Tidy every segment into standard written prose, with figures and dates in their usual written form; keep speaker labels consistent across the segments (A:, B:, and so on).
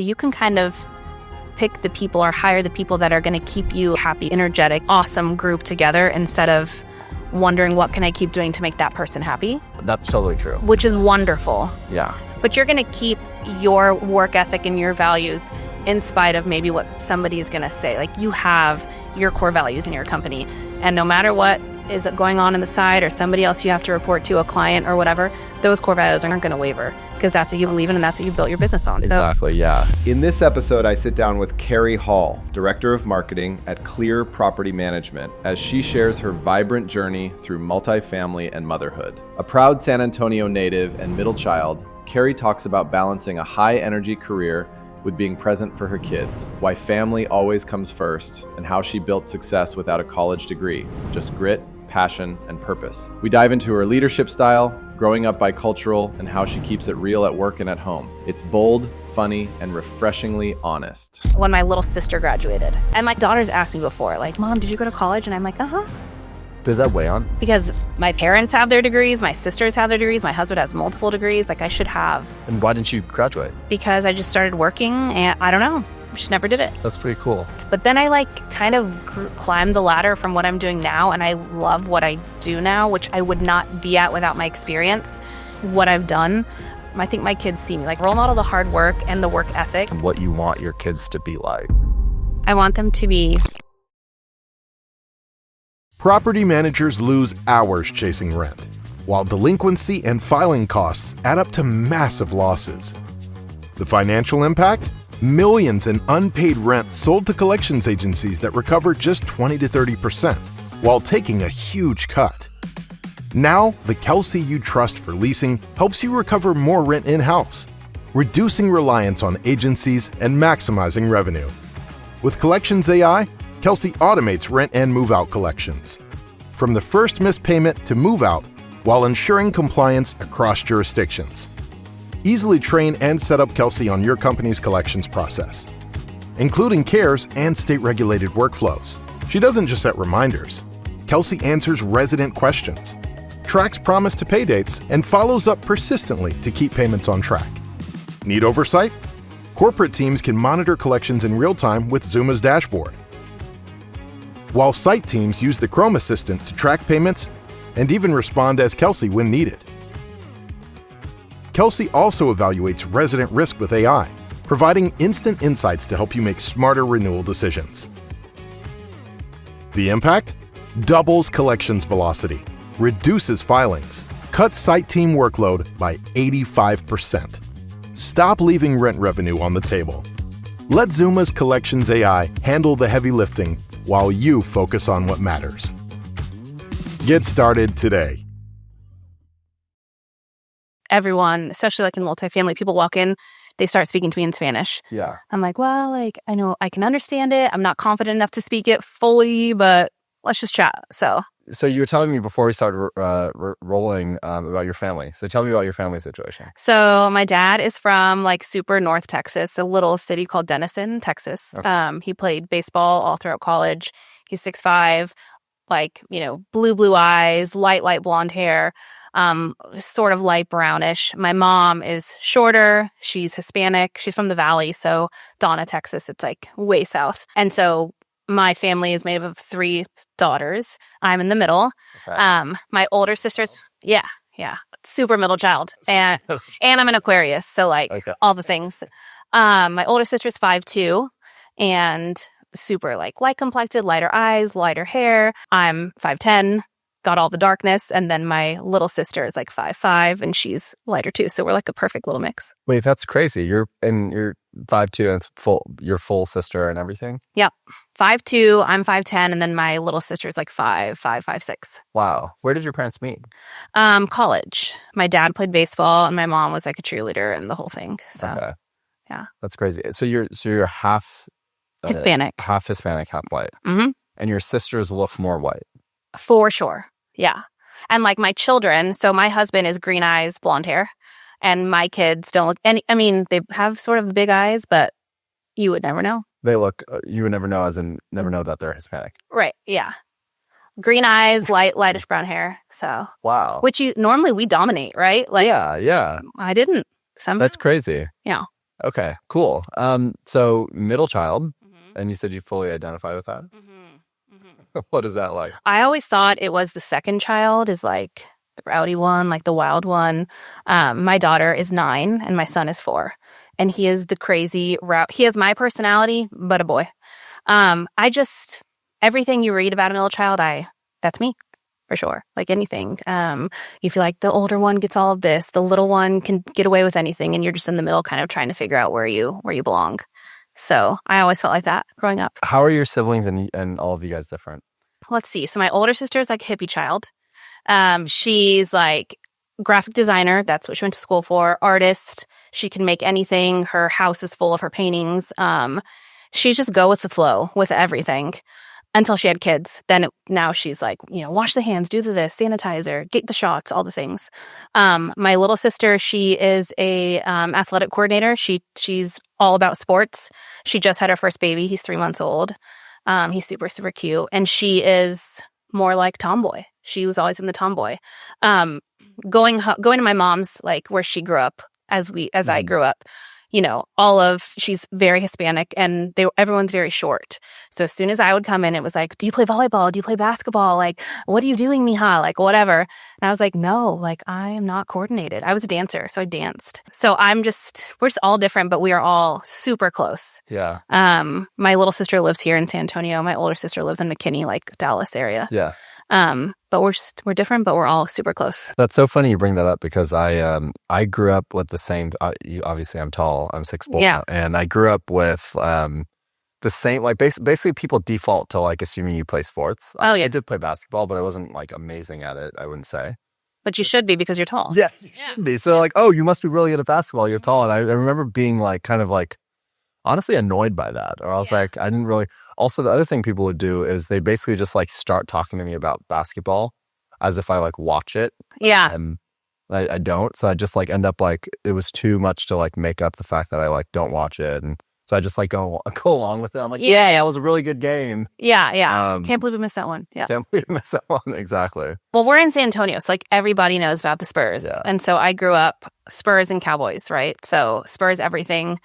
A: You can kind of pick the people or hire the people that are going to keep you happy, energetic, awesome group together instead of wondering what can I keep doing to make that person happy.
B: That's totally true.
A: Which is wonderful.
B: Yeah.
A: But you're going to keep your work ethic and your values in spite of maybe what somebody is going to say. Like, you have your core values in your company. And no matter what is going on the side or somebody else you have to report to, a client or whatever, those core values aren't going to waver because that's what you believe in and that's what you built your business on.
B: Exactly, yeah.
C: In this episode, I sit down with Keri Hall, Director of Marketing at Clear Property Management, as she shares her vibrant journey through multifamily and motherhood. A proud San Antonio native and middle child, Keri talks about balancing a high-energy career with being present for her kids, why family always comes first, and how she built success without a college degree, just grit, passion, and purpose. We dive into her leadership style, growing up bicultural, and how she keeps it real at work and at home. It's bold, funny, and refreshingly honest.
A: When my little sister graduated, and my daughter's asked me before, like, Mom, did you go to college? And I'm like, uh-huh.
B: Does that weigh on?
A: Because my parents have their degrees, my sisters have their degrees, my husband has multiple degrees, like I should have.
B: And why didn't you graduate?
A: Because I just started working and I don't know, just never did it.
B: That's pretty cool.
A: But then I kind of climbed the ladder from what I'm doing now, and I love what I do now, which I would not be at without my experience, what I've done. I think my kids see me, like, role model the hard work and the work ethic.
B: And what you want your kids to be like.
A: I want them to be.
D: Property managers lose hours chasing rent, while delinquency and filing costs add up to massive losses. The financial impact? Millions in unpaid rent sold to collections agencies that recover just 20 to 30%, while taking a huge cut. Now, the Kelsey you trust for leasing helps you recover more rent in-house, reducing reliance on agencies and maximizing revenue. With Collections AI, Kelsey automates rent and move-out collections, from the first missed payment to move-out, while ensuring compliance across jurisdictions. Easily train and set up Kelsey on your company's collections process, including CARES and state-regulated workflows. She doesn't just set reminders. Kelsey answers resident questions, tracks promise to pay dates, and follows up persistently to keep payments on track. Need oversight? Corporate teams can monitor collections in real time with Zuma's dashboard, while site teams use the Chrome Assistant to track payments and even respond as Kelsey when needed. Kelsey also evaluates resident risk with AI, providing instant insights to help you make smarter renewal decisions. The impact? Doubles collections velocity, reduces filings, cuts site team workload by 85%. Stop leaving rent revenue on the table. Let Zuma's Collections AI handle the heavy lifting while you focus on what matters. Get started today.
A: Everyone, especially like in multifamily, people walk in, they start speaking to me in Spanish.
B: Yeah.
A: I'm like, well, like, I know I can understand it. I'm not confident enough to speak it fully, but let's just chat. So
B: you were telling me before we started rolling about your family. So tell me about your family situation.
A: So my dad is from like super North Texas, a little city called Denison, Texas. Okay. He played baseball all throughout college. He's 6'5", like, blue eyes, light blonde hair, sort of light brownish. My mom is shorter. She's Hispanic. She's from the Valley. So Donna, Texas, it's like way south. And so my family is made up of 3 daughters. I'm in the middle. Okay. My older sister's, yeah, super middle child. And I'm an Aquarius, so like all the things. My older sister's 5'2", and super like light complected, lighter eyes, lighter hair. I'm 5'10", got all the darkness. And then my little sister is like 5'5", and she's lighter too. So we're like a perfect little mix.
B: Wait, that's crazy. You're 5'2", and it's your full sister and everything?
A: Yep. 5'2", I'm 5'10", and then my little sister's like 5'6".
B: Wow. Where did your parents meet?
A: College. My dad played baseball, and my mom was like a cheerleader and the whole thing. So,
B: okay.
A: Yeah.
B: That's crazy. So you're half
A: Hispanic,
B: half white.
A: Mm-hmm.
B: And your sisters look more white.
A: For sure. Yeah. And like my children, so my husband is green eyes, blonde hair, and my kids don't look any, I mean, they have sort of big eyes, but you would never know.
B: They look, you would never know, as in never know that they're Hispanic.
A: Right. Yeah. Green eyes, lightish brown hair. So.
B: Wow.
A: Which normally we dominate, right? Like.
B: Yeah.
A: I didn't. Somehow.
B: That's crazy.
A: Yeah.
B: Okay, cool. So middle child,
A: Mm-hmm.
B: and you said you fully identify with that.
A: Mm-hmm.
B: What is that like?
A: I always thought it was the second child is like the rowdy one, like the wild one. My daughter is 9 and my son is 4. And he is the crazy he has my personality, but a boy. I just, everything you read about an middle child, that's me for sure. Like anything. You feel like the older one gets all of this, the little one can get away with anything, and you're just in the middle kind of trying to figure out where you belong. So I always felt like that growing up.
B: How are your siblings and all of you guys different?
A: Let's see. So my older sister is like hippie child. She's like graphic designer. That's what she went to school for. Artist. She can make anything. Her house is full of her paintings. She's just go with the flow with everything until she had kids. Now she's like, wash the hands, do this, sanitizer, get the shots, all the things. My little sister, she is a athletic coordinator. She's all about sports. She just had her first baby. He's 3 months old. He's super, super cute. And she is more like tomboy. She was always been the tomboy. Going to my mom's, like where she grew up as I grew up, she's very Hispanic and everyone's very short. So as soon as I would come in, it was like, do you play volleyball? Do you play basketball? Like, what are you doing, mija? Like, whatever. And I was like, no, like I am not coordinated. I was a dancer, so I danced. So we're just all different, but we are all super close.
B: Yeah.
A: My little sister lives here in San Antonio. My older sister lives in McKinney, like Dallas area.
B: Yeah.
A: But we're different, but we're all super close.
B: That's so funny you bring that up because I grew up with the same. Obviously, I'm tall. I'm 6'4",
A: Yeah.
B: and I grew up with the same. Like basically, people default to like assuming you play sports.
A: Oh yeah,
B: I did play basketball, but I wasn't like amazing at it. I wouldn't say.
A: But you should be because you're tall.
B: Yeah, you should be. So like, oh, you must be really good at basketball. You're tall, and I remember being like kind of like honestly annoyed by that, or I was like, I didn't really. Also, the other thing people would do is they basically just like start talking to me about basketball as if I like watch it.
A: Yeah.
B: And I don't. So I just like end up like it was too much to like make up the fact that I like don't watch it. And so I just like go along with it. I'm like, yeah, it was a really good game.
A: Yeah. Can't believe we missed that one. Yeah.
B: Can't believe we missed that one. Exactly.
A: Well, we're in San Antonio, so like everybody knows about the Spurs.
B: Yeah.
A: And so I grew up Spurs and Cowboys, right? So Spurs, everything.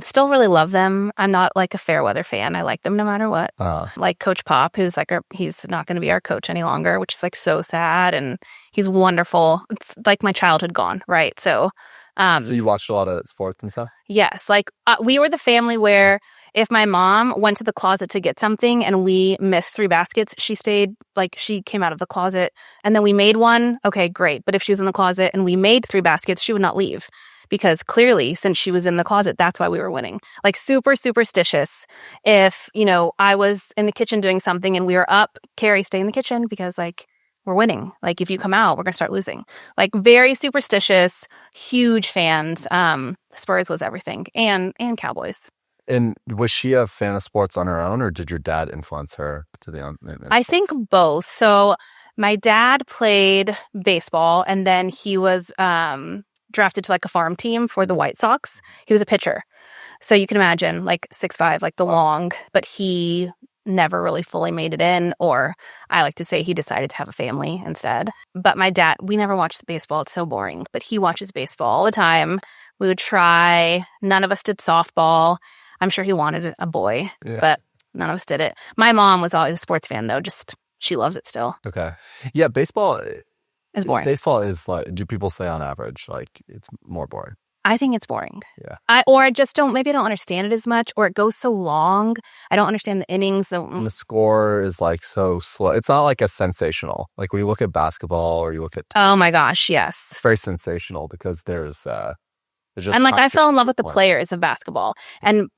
A: Still really love them. I'm not like a fair weather fan. I like them no matter what. Like Coach Pop, who's like he's not going to be our coach any longer, which is like so sad. And he's wonderful. It's like my childhood gone, right? So
B: you watched a lot of sports and stuff?
A: Yes. Like we were the family where if my mom went to the closet to get something and we missed 3 baskets, she came out of the closet and then we made one. Okay, great. But if she was in the closet and we made 3 baskets, she would not leave because clearly since she was in the closet, that's why we were winning. Like super superstitious. If, I was in the kitchen doing something and we were up, Keri, stay in the kitchen because like, we're winning. Like if you come out, we're going to start losing. Like very superstitious, huge fans. Spurs was everything and Cowboys.
B: And was she a fan of sports on her own or did your dad influence her to the
A: I think both. So my dad played baseball and then he was drafted to like a farm team for the White Sox. He was a pitcher. So you can imagine like 6'5", like the long, but he never really fully made it in, or I like to say he decided to have a family instead. But my dad, we never watched baseball. It's so boring, but he watches baseball all the time. We would try. None of us did softball. I'm sure he wanted a boy, but none of us did it. My mom was always a sports fan though. Just, she loves it still.
B: Okay. Yeah, baseball
A: is boring.
B: Baseball is like, do people say on average, like it's more boring?
A: I think it's boring.
B: Yeah.
A: I just don't understand it as much, or it goes so long. I don't understand the innings.
B: And the score is like so slow. It's not like a sensational. Like when you look at basketball or you look at
A: oh my gosh, yes.
B: It's very sensational because there's just
A: and like I fell in love with the players of basketball. And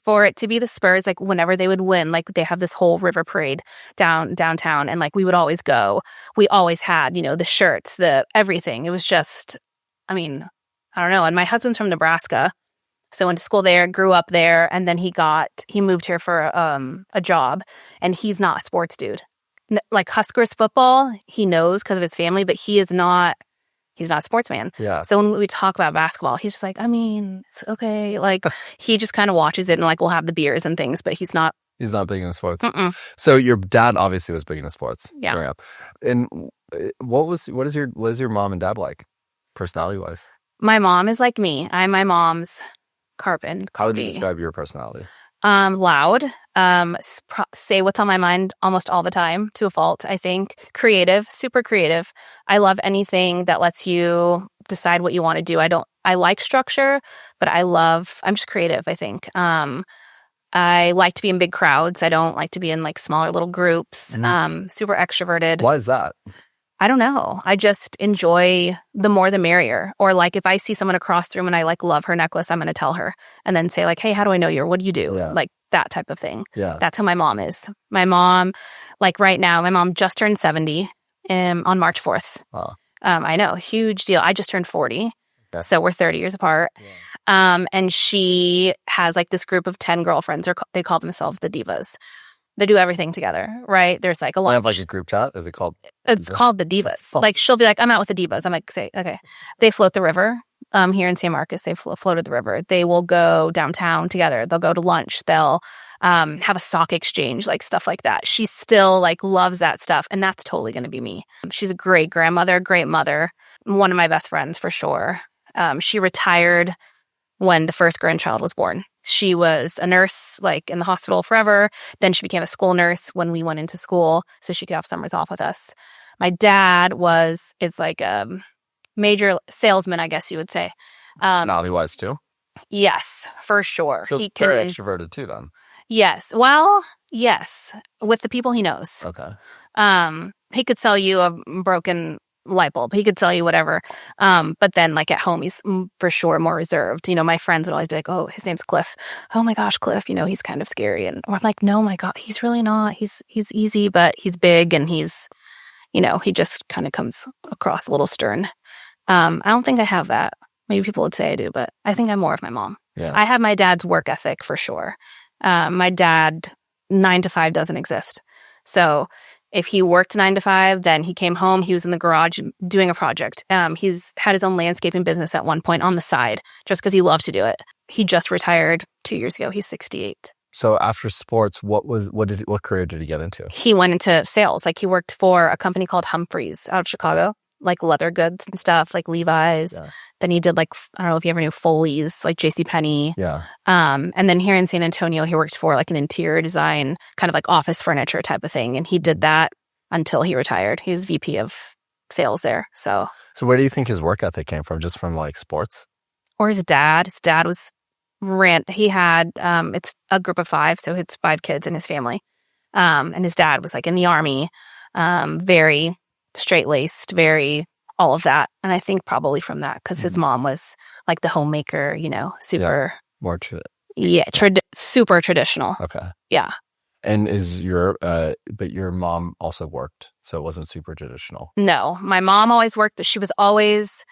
A: for it to be the Spurs, like whenever they would win, like they have this whole river parade downtown and like we would always go. We always had, the shirts, the everything. It was just, I don't know. And my husband's from Nebraska. So went to school there, grew up there, and then he moved here for a job. And he's not a sports dude. Like Huskers football, he knows because of his family, but he's not a sportsman.
B: Yeah.
A: So when we talk about basketball, he's just like, it's okay. Like he just kind of watches it and like we'll have the beers and things, but he's not.
B: He's not big into sports.
A: Mm-mm.
B: So your dad obviously was big into sports growing up. And what is your mom and dad like, personality wise?
A: My mom is like me. I'm my mom's carbon
B: How would you
A: copy.
B: describe your personality?
A: Loud, say what's on my mind almost all the time to a fault, I think. Creative, super creative. I love anything that lets you decide what you want to do. I like structure, but I'm just creative, I think. I like to be in big crowds. I don't like to be in like smaller little groups. Super extroverted.
B: Why is that?
A: I don't know. I just enjoy the more the merrier. Or like if I see someone across the room and I like love her necklace, I'm going to tell her and then say like, hey, how do I know you? Or what do you do?
B: Yeah.
A: Like that type of thing.
B: Yeah.
A: That's how my mom is. My mom, like right now, my mom just turned 70 on March 4th.
B: Wow.
A: I know, huge deal. I just turned 40.
B: Okay.
A: So we're 30 years apart.
B: Yeah.
A: And she has like this group of 10 girlfriends, or they call themselves the divas. They do everything together, right? There's like a lot.
B: I have like a group chat. Is it called?
A: It's called the divas. Like she'll be like, I'm out with the divas. I'm like, say, okay. They float the river. Here in San Marcos, they floated the river. They will go downtown together. They'll go to lunch. They'll have a sock exchange, like stuff like that. She still like loves that stuff, and that's totally going to be me. She's a great grandmother, great mother, one of my best friends for sure. She retired when the first grandchild was born. She was a nurse, like in the hospital forever. Then she became a school nurse when we went into school, so she could have summers off with us. My dad is like a major salesman, I guess you would say.
B: No, he was too.
A: Yes, for sure.
B: So
A: He
B: very
A: can.
B: extroverted too, then.
A: Yes. Well, yes, with the people he knows.
B: Okay.
A: He could sell you a broken light bulb. He could sell you whatever. But then like at home, he's for sure more reserved. You know, my friends would always be like, oh, his name's Cliff. Oh my gosh, Cliff, you know, he's kind of scary. And or I'm like, no, my God, he's really not. He's easy, but he's big and he's, you know, he just kind of comes across a little stern. I don't think I have that. Maybe people would say I do, but I think I'm more of my mom.
B: Yeah.
A: I have my dad's work ethic for sure. My dad, 9 to 5 doesn't exist. So if he worked 9 to 5, then he came home, he was in the garage doing a project. He's had his own landscaping business at one point on the side, just because he loved to do it. He just retired 2 years ago. He's 68.
B: So after sports, what career did he get into?
A: He went into sales. Like he worked for a company called Humphreys out of Chicago, like leather goods and stuff, like Levi's. Yeah. Then he did like, I don't know if you ever knew Foley's, like JCPenney.
B: Yeah.
A: And then here in San Antonio, he worked for like an interior design, kind of like office furniture type of thing. And he did that until he retired. He was VP of sales there. So
B: where do you think his work ethic came from? Just from like sports?
A: Or his dad. His dad was he had, it's a group of 5. So it's 5 kids in his family. And his dad was like in the army, very straight-laced, very all of that. And I think probably from that, because his mom was like the homemaker, you know, super.
B: Yeah, more
A: super traditional.
B: Okay.
A: Yeah.
B: And but your mom also worked, so it wasn't super traditional.
A: No, my mom always worked, but she was always,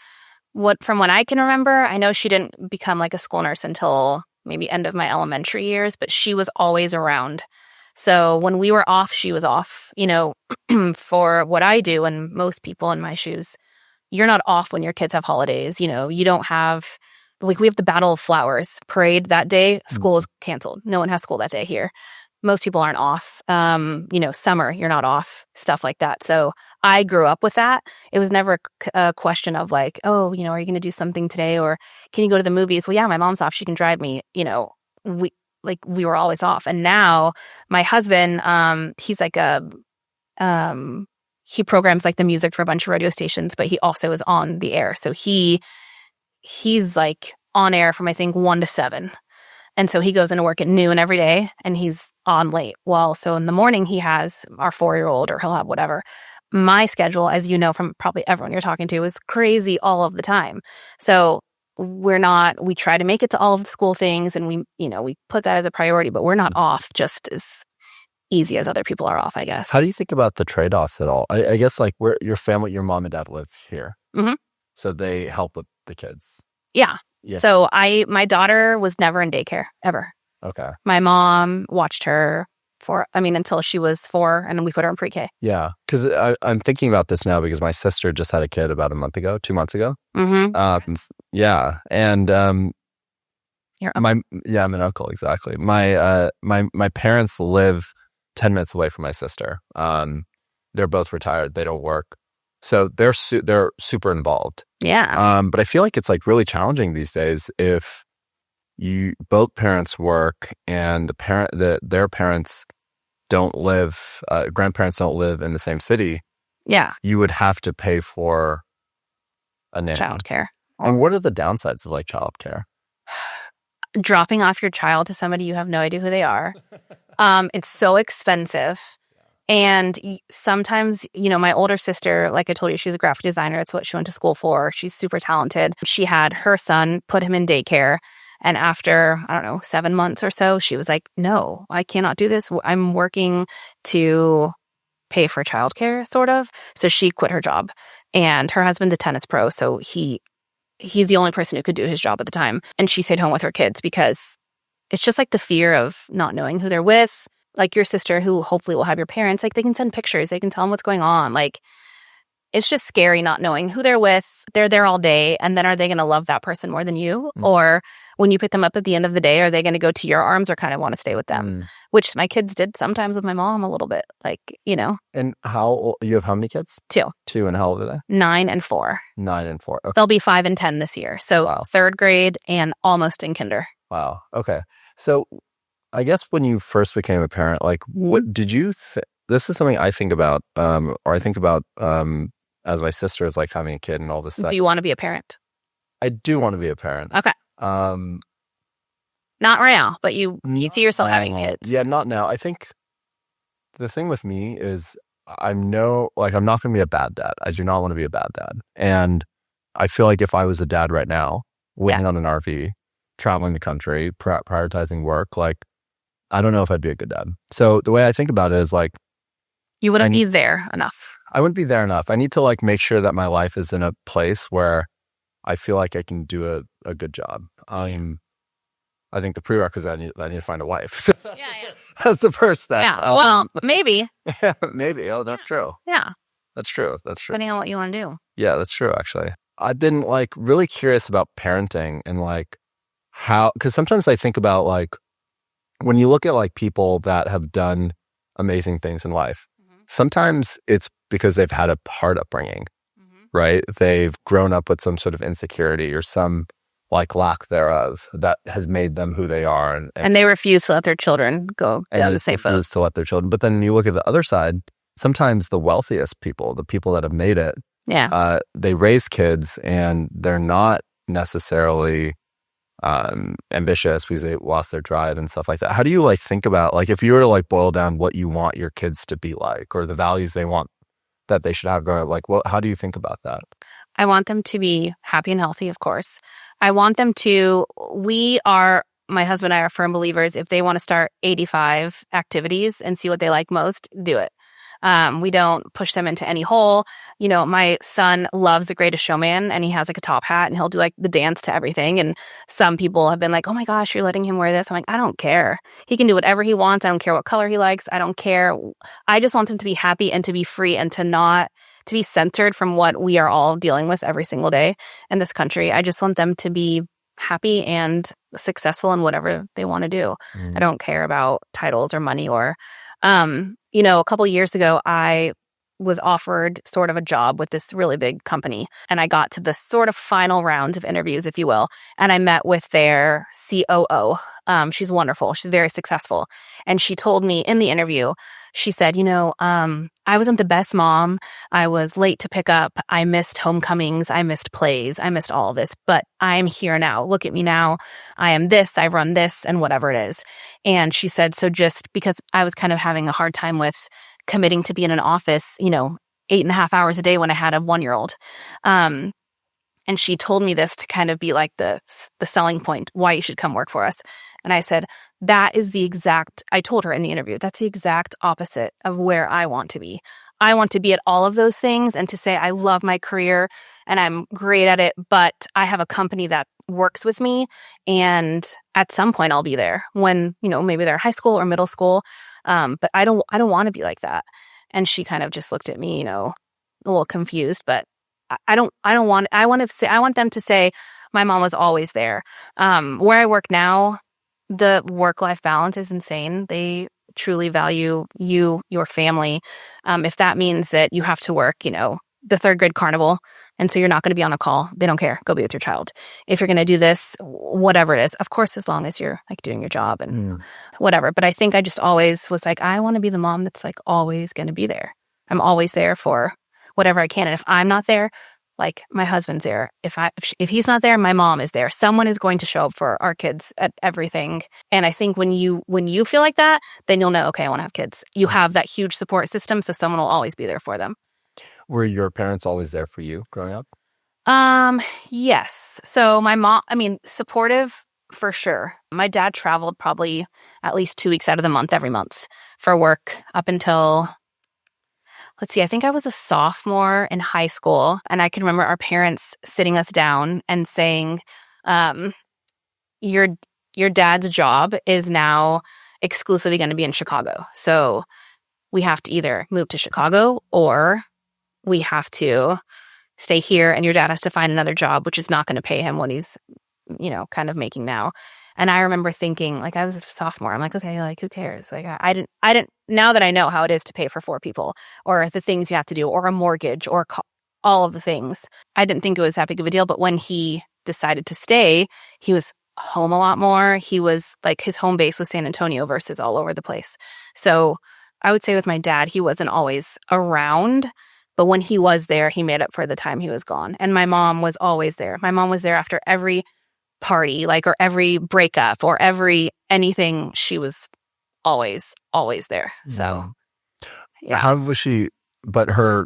A: from when I can remember, I know she didn't become like a school nurse until maybe end of my elementary years, but she was always around. So when we were off, she was off, you know, for what I do and most people in my shoes, you're not off when your kids have holidays. You know, you don't have, like we have the Battle of Flowers parade that day. School is canceled. No one has school that day here. Most people aren't off. You know, summer, you're not off, stuff like that. So I grew up with that. It was never a question of like, oh, you know, are you going to do something today? Or can you go to the movies? Well, yeah, my mom's off. She can drive me. You know, we were always off. And now my husband, he's like he programs like the music for a bunch of radio stations, but he also is on the air. So he's like on air from I think 1 to 7. And so he goes into work at noon every day and he's on late. Well, so in the morning he has our 4-year-old or he'll have whatever. My schedule, as you know from probably everyone you're talking to, is crazy all of the time. So we try to make it to all of the school things and we put that as a priority, but we're not off just as easy as other people are off, I guess.
B: How do you think about the trade-offs at all? I guess like where your family, your mom and dad live here.
A: Mm-hmm.
B: So they help with the kids.
A: Yeah. So my daughter was never in daycare ever.
B: Okay.
A: My mom watched her until she was 4 and then we put her in pre-K.
B: Yeah. Because I'm thinking about this now because my sister just had a kid about 2 months ago.
A: Mm-hmm.
B: Yeah. And
A: Your uncle.
B: I'm an uncle, exactly. My parents live 10 minutes away from my sister. They're both retired. They don't work. So they're super involved.
A: Yeah.
B: But I feel like it's like really challenging these days if both parents work and their parents don't live, grandparents don't live in the same city,
A: Yeah.
B: you would have to pay for a nanny.
A: Childcare.
B: And what are the downsides of like childcare?
A: Dropping off your child to somebody you have no idea who they are. It's so expensive. And sometimes, my older sister, like I told you, she's a graphic designer. That's what she went to school for. She's super talented. She had her son, put him in daycare. And after, 7 months or so, she was like, no, I cannot do this. I'm working to pay for childcare, sort of. So she quit her job. And her husband's a tennis pro. So he's the only person who could do his job at the time. And she stayed home with her kids because it's just like the fear of not knowing who they're with. Like your sister, who hopefully will have your parents, like they can send pictures, they can tell them what's going on. Like, it's just scary not knowing who they're with. They're there all day. And then are they going to love that person more than you? Or when you pick them up at the end of the day, are they going to go to your arms or kind of want to stay with them? Which my kids did sometimes with my mom a little bit, like.
B: And you have how many kids?
A: 2.
B: 2, and how old are they?
A: 9 and 4.
B: 9 and 4. Okay.
A: They'll be 5 and 10 this year. So
B: Wow.
A: 3rd grade and almost in kinder.
B: Wow. Okay. So I guess when you first became a parent, like what did you this is something I think about, or I think about as my sister is like having a kid and all this stuff.
A: Do you want to be a parent?
B: I do want to be a parent.
A: Okay. Not right now, but you see yourself having kids.
B: Yeah, not now. I think the thing with me is I'm not going to be a bad dad. I do not want to be a bad dad. And I feel like if I was a dad right now, waiting on an RV, traveling the country, prioritizing work, like, I don't know if I'd be a good dad. So the way I think about it is like,
A: you wouldn't be there enough.
B: I wouldn't be there enough. I need to like make sure that my life is in a place where I feel like I can do a good job. I think the prerequisite, I need to find a wife. So that's the first step.
A: Yeah. Well, maybe.
B: Yeah, maybe. Oh, that's true.
A: Yeah.
B: That's true.
A: Depending on what you want to do.
B: Yeah, that's true, actually. I've been like really curious about parenting and like how, because sometimes I think about like, when you look at like people that have done amazing things in life, sometimes it's because they've had a hard upbringing, right? They've grown up with some sort of insecurity or some like lack thereof that has made them who they are.
A: And they refuse to let their children go down the safe road.
B: To let their children. But then you look at the other side, sometimes the wealthiest people, the people that have made it, they raise kids and they're not necessarily ambitious because they lost their drive and stuff like that. How do you like think about like if you were to like boil down what you want your kids to be like or the values they want that they should have growing up, like how do you think about that?
A: I want them to be happy and healthy, of course. I want them to, my husband and I are firm believers, if they want to start 85 activities and see what they like most, do it. We don't push them into any hole. My son loves The Greatest Showman and he has like a top hat and he'll do like the dance to everything. And some people have been like, oh my gosh, you're letting him wear this. I'm like, I don't care. He can do whatever he wants. I don't care what color he likes. I don't care. I just want him to be happy and to be free and to be censored from what we are all dealing with every single day in this country. I just want them to be happy and successful in whatever they want to do. I don't care about titles or money or a couple of years ago, I was offered sort of a job with this really big company. And I got to the sort of final rounds of interviews, if you will. And I met with their COO. She's wonderful. She's very successful. And she told me in the interview, she said, I wasn't the best mom. I was late to pick up. I missed homecomings. I missed plays. I missed all of this. But I'm here now. Look at me now. I am this. I run this and whatever it is. And she said, so just because I was kind of having a hard time with committing to be in an office, 8.5 hours a day when I had a 1-year-old. And she told me this to kind of be like the selling point, why you should come work for us. And I said, I told her in the interview, that's the exact opposite of where I want to be. I want to be at all of those things and to say, I love my career and I'm great at it, but I have a company that works with me. And at some point I'll be there when, maybe they're high school or middle school. But I don't want to be like that. And she kind of just looked at me, a little confused, but I want them to say, my mom was always there. Where I work now, the work-life balance is insane. They truly value you, your family. If that means that you have to work, the 3rd grade carnival And so you're not going to be on a call. They don't care. Go be with your child. If you're going to do this, whatever it is, of course, as long as you're like doing your job and whatever. But I think I just always was like, I want to be the mom that's like always going to be there. I'm always there for whatever I can. And if I'm not there, like my husband's there. If he's not there, my mom is there. Someone is going to show up for our kids at everything. And I think when you feel like that, then you'll know, okay, I want to have kids. You have that huge support system, so someone will always be there for them.
B: Were your parents always there for you growing up?
A: Yes. So my mom, supportive for sure. My dad traveled probably at least 2 weeks out of the month every month for work up until, let's see, I think I was a sophomore in high school. And I can remember our parents sitting us down and saying, your dad's job is now exclusively going to be in Chicago. So we have to either move to Chicago or we have to stay here, and your dad has to find another job, which is not going to pay him what he's, kind of making now. And I remember thinking, like, I was a sophomore. I'm like, okay, like, who cares? Like, I didn't, now that I know how it is to pay for 4 people or the things you have to do or a mortgage or all of the things, I didn't think it was that big of a deal. But when he decided to stay, he was home a lot more. He was like, his home base was San Antonio versus all over the place. So I would say with my dad, he wasn't always around. But when he was there, he made up for the time he was gone. And my mom was always there. My mom was there after every party, like, or every breakup or every anything. She was always there. So, yeah.
B: How was she? But her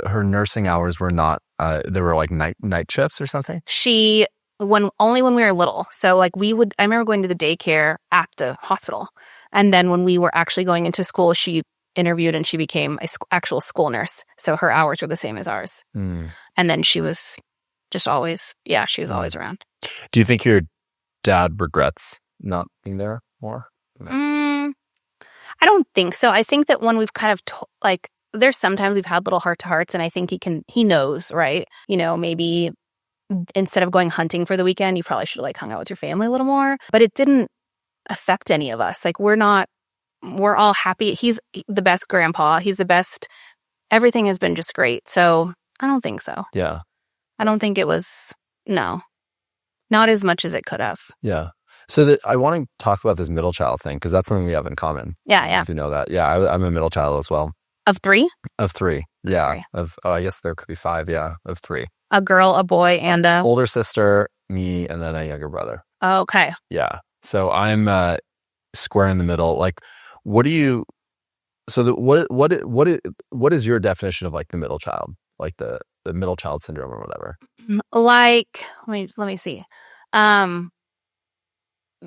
B: nursing hours were not. There were like night shifts or something.
A: Only when we were little. So like I remember going to the daycare at the hospital, and then when we were actually going into school, she interviewed and she became an actual school nurse. So her hours were the same as ours. And then she was just always, she was always around.
B: Do you think your dad regrets not being there more?
A: I don't think so. I think that when we've kind of there's sometimes we've had little heart-to-hearts, and I think he knows, right? Maybe instead of going hunting for the weekend, you probably should have hung out with your family a little more. But it didn't affect any of us. Like, we're all happy. He's the best grandpa. He's the best. Everything has been just great. So I don't think so.
B: Yeah.
A: I don't think it was, no. Not as much as it could have.
B: Yeah. So I want to talk about this middle child thing, because that's something we have in common.
A: Yeah.
B: If you know that. Yeah, I'm a middle child as well.
A: Of 3?
B: Of 3. Yeah. I guess there could be 5. Yeah. Of 3.
A: A girl, a boy, and a
B: older sister, me, and then a younger brother.
A: Okay.
B: Yeah. So I'm square in the middle. Like, what do you? So what is your definition of like the middle child, like the middle child syndrome or whatever?
A: Like, let me see.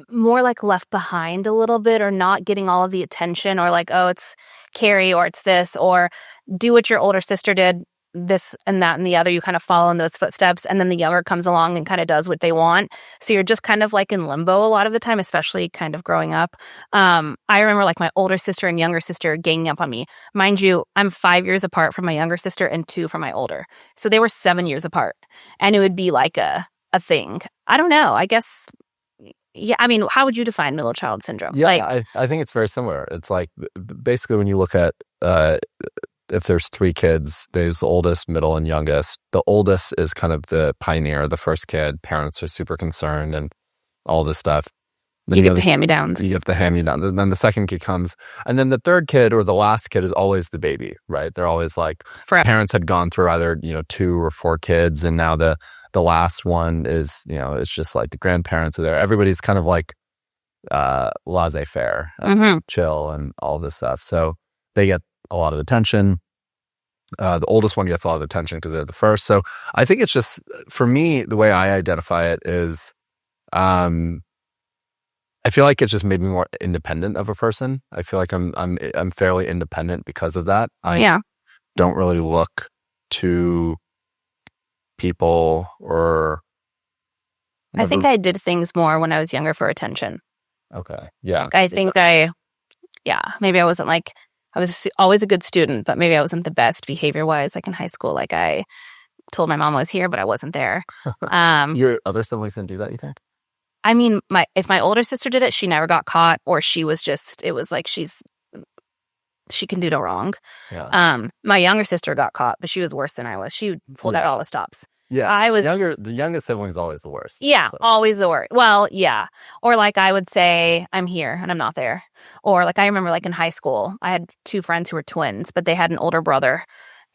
A: More like left behind a little bit, or not getting all of the attention, or like, oh, it's Keri, or it's this, or do what your older sister did, this and that and the other. You kind of follow in those footsteps, and then the younger comes along and kind of does what they want. So you're just kind of like in limbo a lot of the time, especially kind of growing up. I remember like my older sister and younger sister ganging up on me. Mind you, I'm 5 years apart from my younger sister and 2 from my older. So they were 7 years apart, and it would be like a thing. I don't know. I guess. Yeah, how would you define middle child syndrome?
B: Yeah, I think it's very similar. It's like basically when you look at if there's 3 kids, there's the oldest, middle, and youngest. The oldest is kind of the pioneer, the first kid. Parents are super concerned and all this stuff. Then
A: you get the hand-me-downs.
B: You get the hand-me-downs. And then the second kid comes. And then the third kid or the last kid is always the baby, right? They're always like,
A: forever. Parents
B: had gone through either, 2 or 4 kids. And now the last one is, it's just like the grandparents are there. Everybody's kind of like laissez-faire, chill and all this stuff. So they get a lot of attention. The oldest one gets a lot of attention because they're the first. So I think it's just, for me, the way I identify it is, I feel like it's just made me more independent of a person. I feel like I'm fairly independent because of that. I don't really look to people or.
A: I think I did things more when I was younger for attention.
B: Okay. Yeah.
A: I think maybe I wasn't like, I was always a good student, but maybe I wasn't the best behavior-wise. Like in high school, like I told my mom I was here, but I wasn't there.
B: Your other siblings didn't do that, you think?
A: If my older sister did it, she never got caught, or she was just, it was like she she can do no wrong.
B: Yeah.
A: My younger sister got caught, but she was worse than I was. She pulled out all the stops.
B: Yeah.
A: I was
B: the youngest sibling is always the worst.
A: Yeah,
B: So.
A: always the worst. Well, yeah. Or like I would say, I'm here and I'm not there. Or like I remember like in high school, I had 2 friends who were twins, but they had an older brother.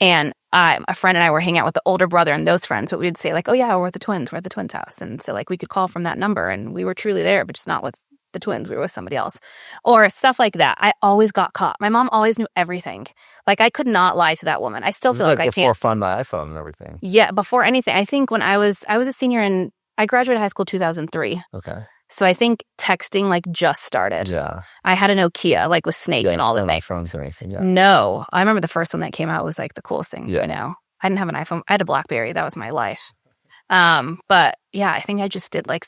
A: And a friend and I were hanging out with the older brother and those friends, but we'd say like, oh yeah, we're at the twins. We're at the twins' house. And so like we could call from that number and we were truly there, but just not with the twins. We were with somebody else. Or stuff like that. I always got caught. My mom always knew everything. Like I could not lie to that woman. I still feel like I can't.
B: Before Find My iPhone and everything.
A: Yeah, before anything. I think when I was a senior and I graduated high school 2003.
B: Okay.
A: So I think texting like just started.
B: Yeah.
A: I had a Nokia like with Snake and all the things.
B: iPhones or anything. Yeah.
A: No, I remember the first one that came out was like the coolest thing.
B: Yeah.
A: I know. I didn't have an iPhone. I had a BlackBerry. That was my life. But yeah, I think I just did like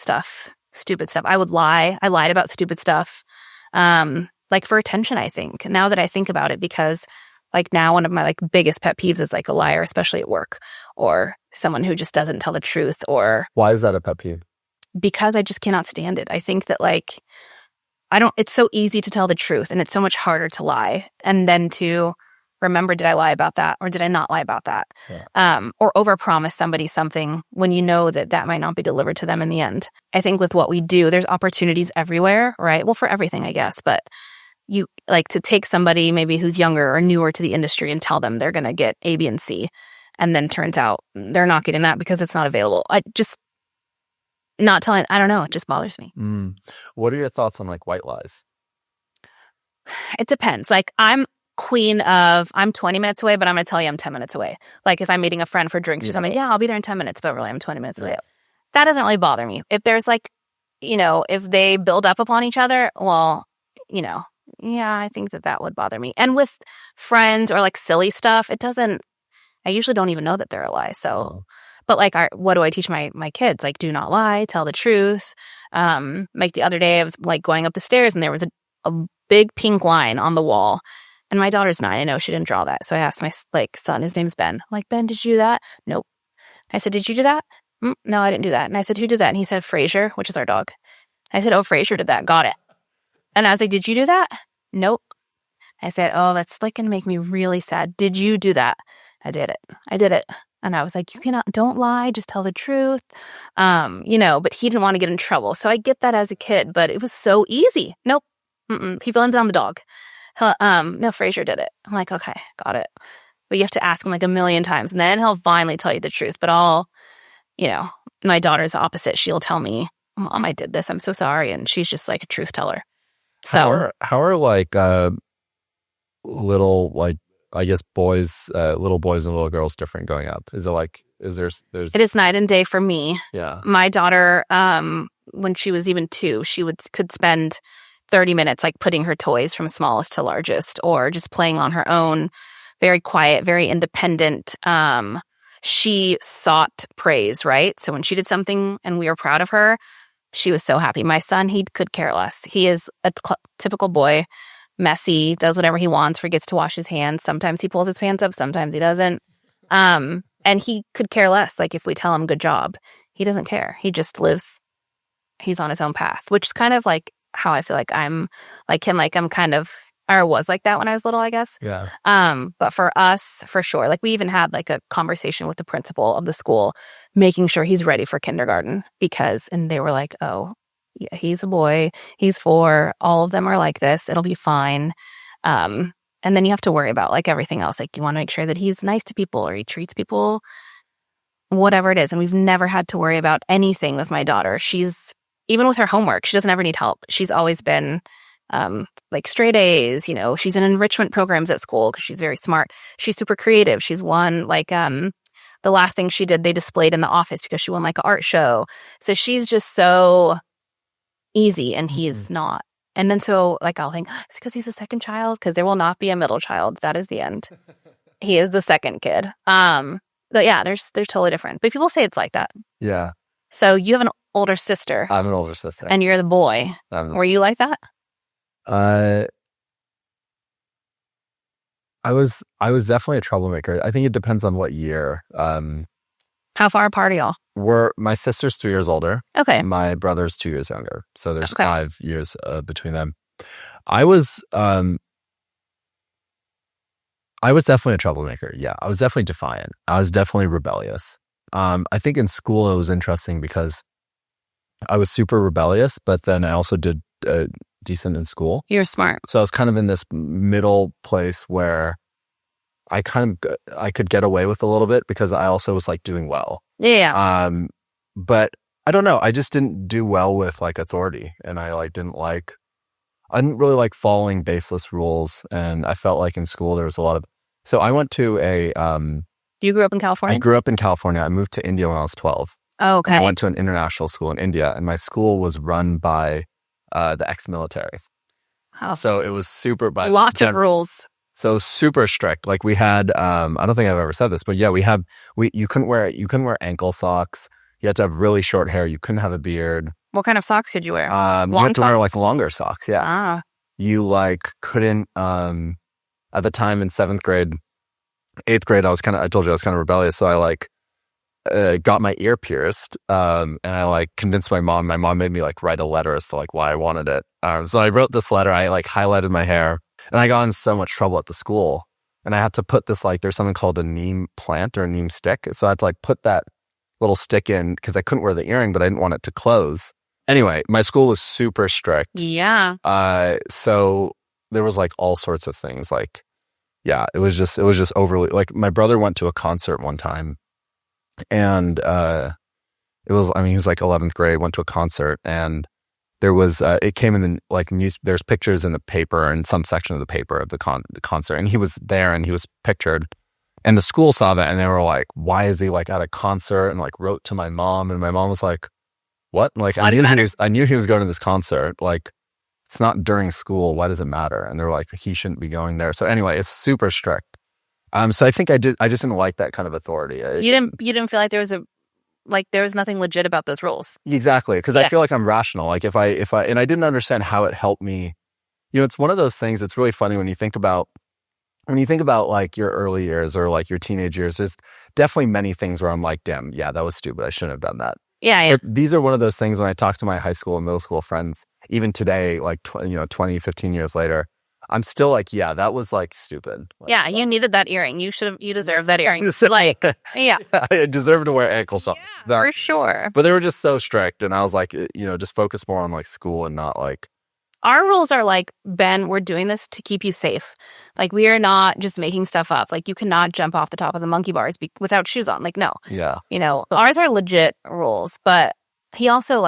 A: stupid stuff. I would lie. I lied about stupid stuff. Like for attention, I think. Now that I think about it, because like now one of my like biggest pet peeves is like a liar, especially at work, or someone who just doesn't tell the truth. Or
B: why is that a pet peeve?
A: Because I just cannot stand it. I think that like it's so easy to tell the truth and it's so much harder to lie and then to remember, did I lie about that or did I not lie about that?
B: Yeah.
A: Or overpromise somebody something when you know that might not be delivered to them in the end. I think with what we do, there's opportunities everywhere, right? Well, for everything, I guess, but you like to take somebody maybe who's younger or newer to the industry and tell them they're going to get A, B, and C. And then turns out they're not getting that because it's not available. I just not telling, I don't know, it just bothers me.
B: What are your thoughts on like white lies?
A: It depends. Like I'm queen of, I'm 20 minutes away, but I'm going to tell you I'm 10 minutes away. Like if I'm meeting a friend for drinks or something, yeah, I'll be there in 10 minutes, but really I'm 20 minutes away. That doesn't really bother me. If there's like, if they build up upon each other, well, yeah, I think that would bother me. And with friends or like silly stuff, I usually don't even know that they're a lie. So, but like, what do I teach my kids? Like, do not lie, tell the truth. Like the other day I was like going up the stairs and there was a big pink line on the wall. And my daughter's 9. I know she didn't draw that. So I asked my son, his name's Ben. I'm like, Ben, did you do that? Nope. I said, did you do that? No, I didn't do that. And I said, who did that? And he said, Fraser, which is our dog. I said, oh, Fraser did that. Got it. And I was like, did you do that? Nope. I said, oh, that's like going to make me really sad. Did you do that? I did it. And I was like, don't lie, just tell the truth. But he didn't want to get in trouble. So I get that as a kid, but it was so easy. Nope. He blames it on the dog. No, Fraser did it. I'm like, okay, got it. But you have to ask him like a million times and then he'll finally tell you the truth. But my daughter's the opposite. She'll tell me, Mom, I did this. I'm so sorry. And she's just like a truth teller. So
B: how are like little like I guess little boys and little girls different going up? Is it like there's
A: it is night and day for me.
B: Yeah.
A: My daughter, when she was even 2, she could spend 30 minutes like putting her toys from smallest to largest or just playing on her own, very quiet, very independent. She sought praise, right? So when she did something and we were proud of her, she was so happy. My son, he could care less. He is a typical boy, messy, does whatever he wants, forgets to wash his hands. Sometimes he pulls his pants up, sometimes he doesn't. And he could care less. Like if we tell him good job, he doesn't care. He just he's on his own path, which is kind of like how I feel like I'm like him. Like I'm kind of, or was like that when I was little, I guess.
B: Yeah.
A: But for us, for sure, like we even had like a conversation with the principal of the school, making sure he's ready for kindergarten and they were like, oh, yeah, he's a boy, he's 4, all of them are like this, it'll be fine. And then you have to worry about like everything else. Like you want to make sure that he's nice to people or he treats people, whatever it is. And we've never had to worry about anything with my daughter. Even with her homework, she doesn't ever need help. She's always been like straight A's, she's in enrichment programs at school because she's very smart. She's super creative. She's won like the last thing she did, they displayed in the office because she won like an art show. So she's just so easy and he's not. And then so like I'll think it's because he's the second child, because there will not be a middle child. That is the end. He is the second kid. But yeah, there's totally different. But people say it's like that.
B: Yeah.
A: So you have an older sister.
B: I'm an older sister.
A: And you're the boy. Were you like that?
B: I was definitely a troublemaker. I think it depends on what year.
A: How far apart are y'all?
B: My sister's 3 years older.
A: Okay.
B: My brother's 2 years younger. So there's 5 years between them. I was I was definitely a troublemaker. Yeah, I was definitely defiant. I was definitely rebellious. I think in school it was interesting because I was super rebellious, but then I also did decent in school.
A: You're smart.
B: So I was kind of in this middle place where I could get away with a little bit because I also was like doing well.
A: Yeah.
B: But I don't know. I just didn't do well with like authority, and I didn't really like following baseless rules. And I felt like in school there was a lot of. So I went to
A: You grew up in California?
B: I grew up in California. I moved to India when I was 12.
A: Oh, okay.
B: I went to an international school in India, and my school was run by the ex-military.
A: Oh.
B: So it was super by
A: lots of rules.
B: So super strict. Like we had, I don't think I've ever said this, but yeah, you couldn't wear ankle socks. You had to have really short hair. You couldn't have a beard.
A: What kind of socks could you wear?
B: You had to wear like longer socks. Yeah.
A: Ah.
B: You like couldn't, at the time in 7th grade, 8th grade, I told you I was kind of rebellious. So I like, got my ear pierced, and I like convinced my mom. My mom made me like write a letter as to like why I wanted it. So I wrote this letter. I like highlighted my hair, and I got in so much trouble at the school. And I had to put this there's something called a neem plant or a neem stick. So I had to like put that little stick in because I couldn't wear the earring, but I didn't want it to close. Anyway, my school was super strict.
A: Yeah.
B: So there was like all sorts of things. Like, yeah, it was just overly like my brother went to a concert one time. And he was like 11th grade, went to a concert, and there was it came in the like news. There's pictures in the paper, in some section of the paper of the concert, and he was there and he was pictured, and the school saw that and they were like, why is he like at a concert? And like wrote to my mom, and my mom was like, what? Like I knew he was going to this concert. Like it's not during school. Why does it matter? And they're like, he shouldn't be going there. So anyway, it's super strict. So I think I just didn't like that kind of authority.
A: You didn't feel like there was nothing legit about those rules.
B: Exactly. Because I feel like I'm rational. Like if I, and I didn't understand how it helped me, it's one of those things that's really funny when you think about like your early years or like your teenage years, there's definitely many things where I'm like, damn, yeah, that was stupid. I shouldn't have done that.
A: Yeah.
B: But these are one of those things when I talk to my high school and middle school friends, even today, like, 20, 15 years later, I'm still like, yeah, that was like stupid. Like,
A: yeah, you needed that earring. You deserved that earring. Like, yeah.
B: I deserve to wear ankle socks.
A: Yeah, for sure.
B: But they were just so strict. And I was like, just focus more on like school and not like.
A: Our rules are like, Ben, we're doing this to keep you safe. Like, we are not just making stuff up. Like, you cannot jump off the top of the monkey bars without shoes on. Like, no.
B: Yeah.
A: Ours are legit rules. But he also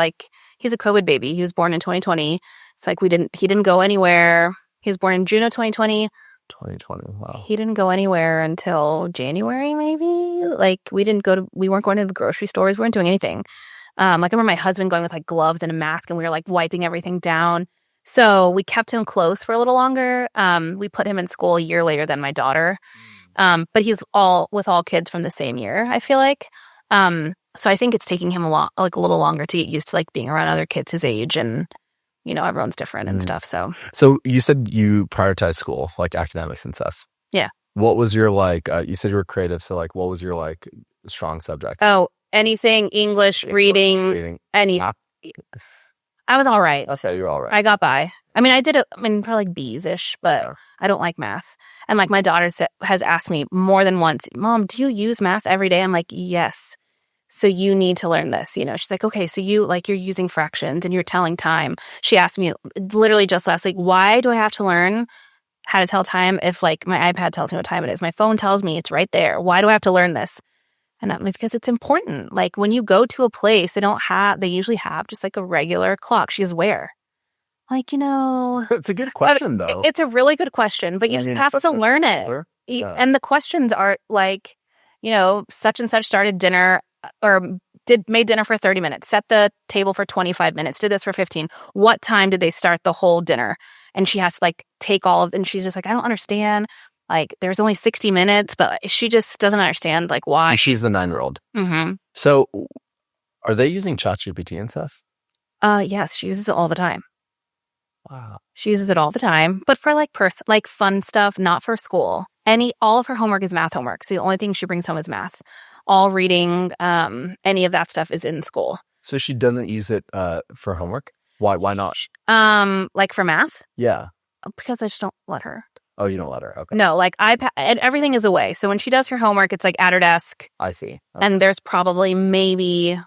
A: he's a COVID baby. He was born in 2020. It's like he didn't go anywhere. He was born in June of 2020.
B: 2020, wow.
A: He didn't go anywhere until January, maybe. Like, we weren't going to the grocery stores. We weren't doing anything. I remember my husband going with like gloves and a mask, and we were like wiping everything down. So we kept him close for a little longer. We put him in school a year later than my daughter. But he's with all kids from the same year, I feel like. So I think it's taking him a little longer to get used to like being around other kids his age, and everyone's different and stuff. So
B: you said you prioritize school, like academics and stuff.
A: Yeah.
B: What was your you said you were creative. So like, what was your strong subjects?
A: Oh, anything, English, reading, any. I was all right.
B: Okay, you're all right.
A: I got by. I mean, I did probably like B's-ish, but yeah. I don't like math. And like my daughter has asked me more than once, Mom, do you use math every day? I'm like, yes. So you need to learn this. She's like, okay, so you're using fractions and you're telling time. She asked me literally just last week, why do I have to learn how to tell time if like my iPad tells me what time it is? My phone tells me it's right there. Why do I have to learn this? And I'm like, because it's important. Like when you go to a place, they usually have just like a regular clock. She goes, where? Like,
B: It's a good question though.
A: It's a really good question, but you just have to learn it. Yeah. And the questions are like, such and such started dinner or made dinner for 30 minutes, set the table for 25 minutes, did this for 15. What time did they start the whole dinner? And she has to like take and she's just like, I don't understand. Like there's only 60 minutes, but she just doesn't understand like why.
B: And she's the 9-year-old.
A: Mm-hmm.
B: So are they using ChatGPT and stuff?
A: Yes, she uses it all the time.
B: Wow. She
A: uses it all the time, but for like fun stuff, not for school. All of her homework is math homework. So the only thing she brings home is math. All reading, any of that stuff is in school.
B: So she doesn't use it for homework? Why not?
A: Like for math?
B: Yeah.
A: Because I just don't let her.
B: Oh, you don't let her. Okay.
A: No, like iPad, and everything is away. So when she does her homework, it's like at her desk.
B: I see. Okay.
A: And there's probably maybe,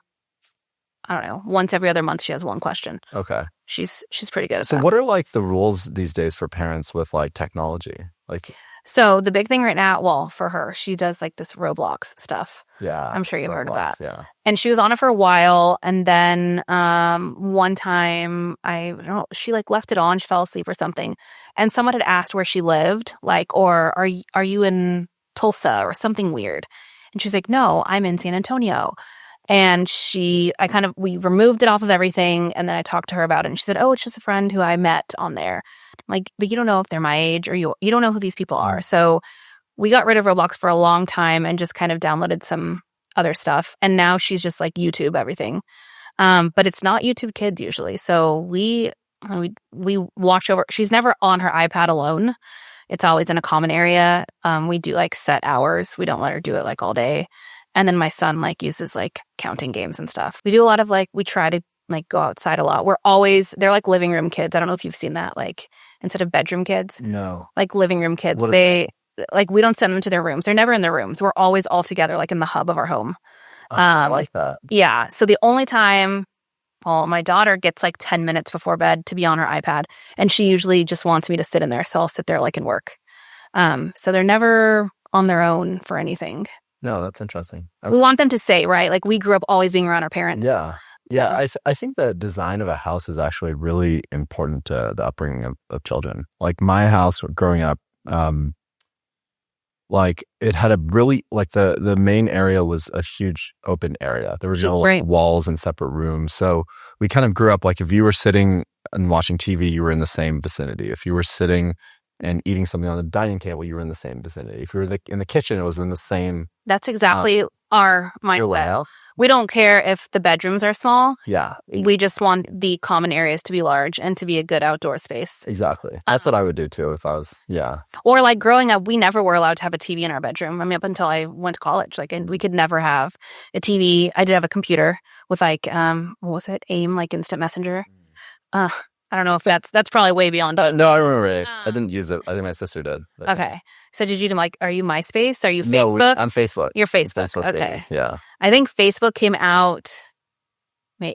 A: I don't know, once every other month she has one question.
B: Okay.
A: She's pretty good at
B: So
A: that.
B: what are like the rules these days for parents with like technology? Like,
A: So the big thing right now, well, for her, she does like this Roblox stuff.
B: yeah.
A: I'm sure you've heard of that.
B: Yeah.
A: And she was on it for a while. And then one time, I don't know, she like left it on. She fell asleep or something. And someone had asked where she lived, like, or are you in Tulsa or something weird? And she's like, no, I'm in San Antonio. And we removed it off of everything. And then I talked to her about it. And she said, oh, it's just a friend who I met on there. I'm like, but you don't know if they're my age, or you don't know who these people are. So we got rid of Roblox for a long time and just kind of downloaded some other stuff. And now she's just like YouTube everything. But it's not YouTube Kids usually. So we watch over. She's never on her iPad alone. It's always in a common area. We do like set hours. We don't let her do it like all day. And then my son like uses like counting games and stuff. We do a lot of like, we try to like go outside a lot. They're like living room kids. I don't know if you've seen that, like instead of bedroom kids.
B: No.
A: Like living room kids. Like we don't send them to their rooms. They're never in their rooms. We're always all together like in the hub of our home.
B: I like that.
A: Yeah. So the only time, well, my daughter gets like 10 minutes before bed to be on her iPad, and she usually just wants me to sit in there. So I'll sit there like and work. So they're never on their own for anything.
B: No, that's interesting.
A: We want them to say, right? Like we grew up always being around our parents.
B: Yeah. Yeah, I think the design of a house is actually really important to the upbringing of children. Like my house growing up, like it had a really, like the main area was a huge open area. There was no walls and separate rooms. So we kind of grew up like if you were sitting and watching TV, you were in the same vicinity. If you were sitting and eating something on the dining table, you were in the same vicinity. If you were in the kitchen, it was in the same.
A: That's exactly our mindset.
B: Layout.
A: We don't care if the bedrooms are small.
B: Yeah.
A: We just want the common areas to be large and to be a good outdoor space.
B: Exactly. That's what I would do too if I was, yeah.
A: Or like growing up, we never were allowed to have a TV in our bedroom. I mean, up until I went to college, like, and we could never have a TV. I did have a computer with like, what was it? AIM, like Instant Messenger. I don't know if that's probably way beyond.
B: No, I remember it. I didn't use it. I think my sister did. But.
A: Okay. So did you do like, are you MySpace? Are you
B: Facebook?
A: No,
B: I'm Facebook.
A: You're Facebook.
B: Facebook
A: okay.
B: Baby. Yeah.
A: I think Facebook came out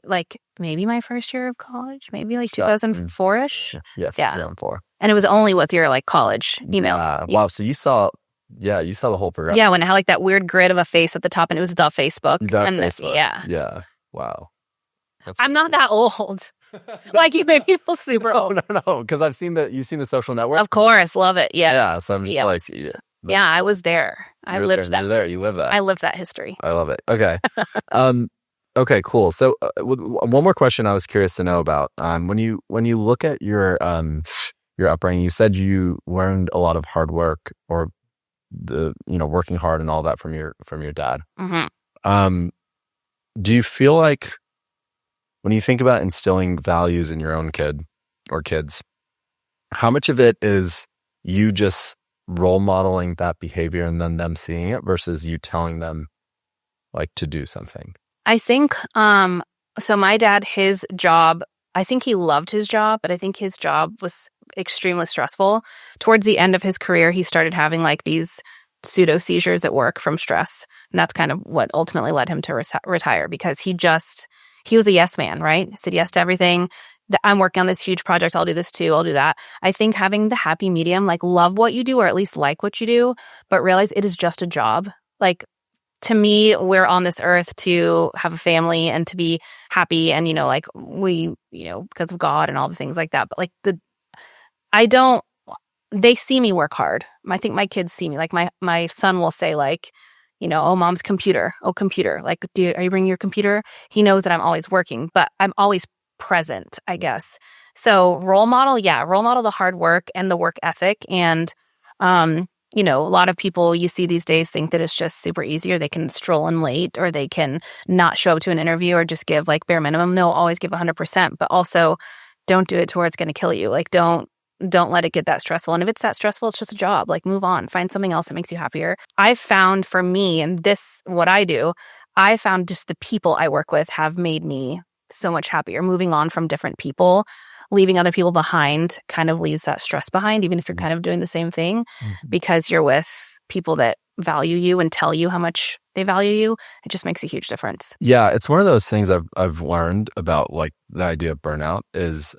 A: like maybe my first year of college, maybe like 2004-ish.
B: Yes.
A: Yeah.
B: 2004.
A: And it was only with your like college email.
B: Wow. So you saw the whole progression.
A: Yeah. When it had like that weird grid of a face at the top and it was the Facebook.
B: Facebook.
A: Yeah.
B: Yeah. Wow.
A: I'm not that old. Like you made people super old.
B: No, because you've seen the Social Network.
A: Of course, love it. Yeah.
B: Yeah. So I'm just like,
A: yeah, I was there. I lived that.
B: You're there. You live that.
A: I lived that history.
B: I love it. Okay. Okay. Cool. So one more question I was curious to know about. When you look at your upbringing, you said you learned a lot of hard work or working hard and all that from your dad.
A: Mm-hmm.
B: Do you feel like when you think about instilling values in your own kid or kids, how much of it is you just role modeling that behavior and then them seeing it versus you telling them like to do something?
A: I think, so my dad, his job, I think he loved his job, but I think his job was extremely stressful. Towards the end of his career, he started having like these pseudo seizures at work from stress. And that's kind of what ultimately led him to retire because he was a yes man, right? He said yes to everything. I'm working on this huge project. I'll do this too. I'll do that. I think having the happy medium, like love what you do or at least like what you do, but realize it is just a job. Like to me, we're on this earth to have a family and to be happy. And, like we, because of God and all the things like that. But like they see me work hard. I think my kids see me. Like my son will say like, oh, mom's computer. Oh, computer. Like, are you bringing your computer? He knows that I'm always working, but I'm always present, I guess. So role model the hard work and the work ethic. And, a lot of people you see these days think that it's just super easy or they can stroll in late or they can not show up to an interview or just give like bare minimum. No, always give 100%, but also don't do it to where it's going to kill you. Like don't let it get that stressful. And if it's that stressful, it's just a job. Like move on, find something else that makes you happier. I've found for me, and this, what I do, I found just the people I work with have made me so much happier. Moving on from different people, leaving other people behind kind of leaves that stress behind, even if you're kind of doing the same thing, because you're with people that value you and tell you how much they value you. It just makes a huge difference.
B: Yeah, it's one of those things I've learned about like the idea of burnout is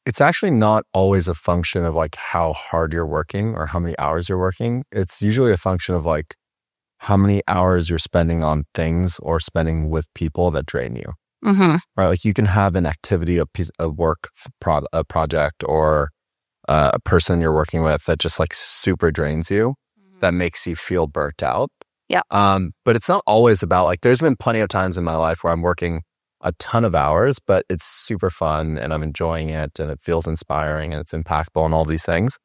B: it's actually not always a function of like how hard you're working or how many hours you're working. It's usually a function of like how many hours you're spending on things or spending with people that drain you. Right? Like you can have an activity, a piece of work, a project, or a person you're working with that just like super drains you, that makes you feel burnt out.
A: Yeah.
B: But it's not always about like, there's been plenty of times in my life where I'm working a ton of hours, but it's super fun and I'm enjoying it and it feels inspiring and it's impactful and all these things.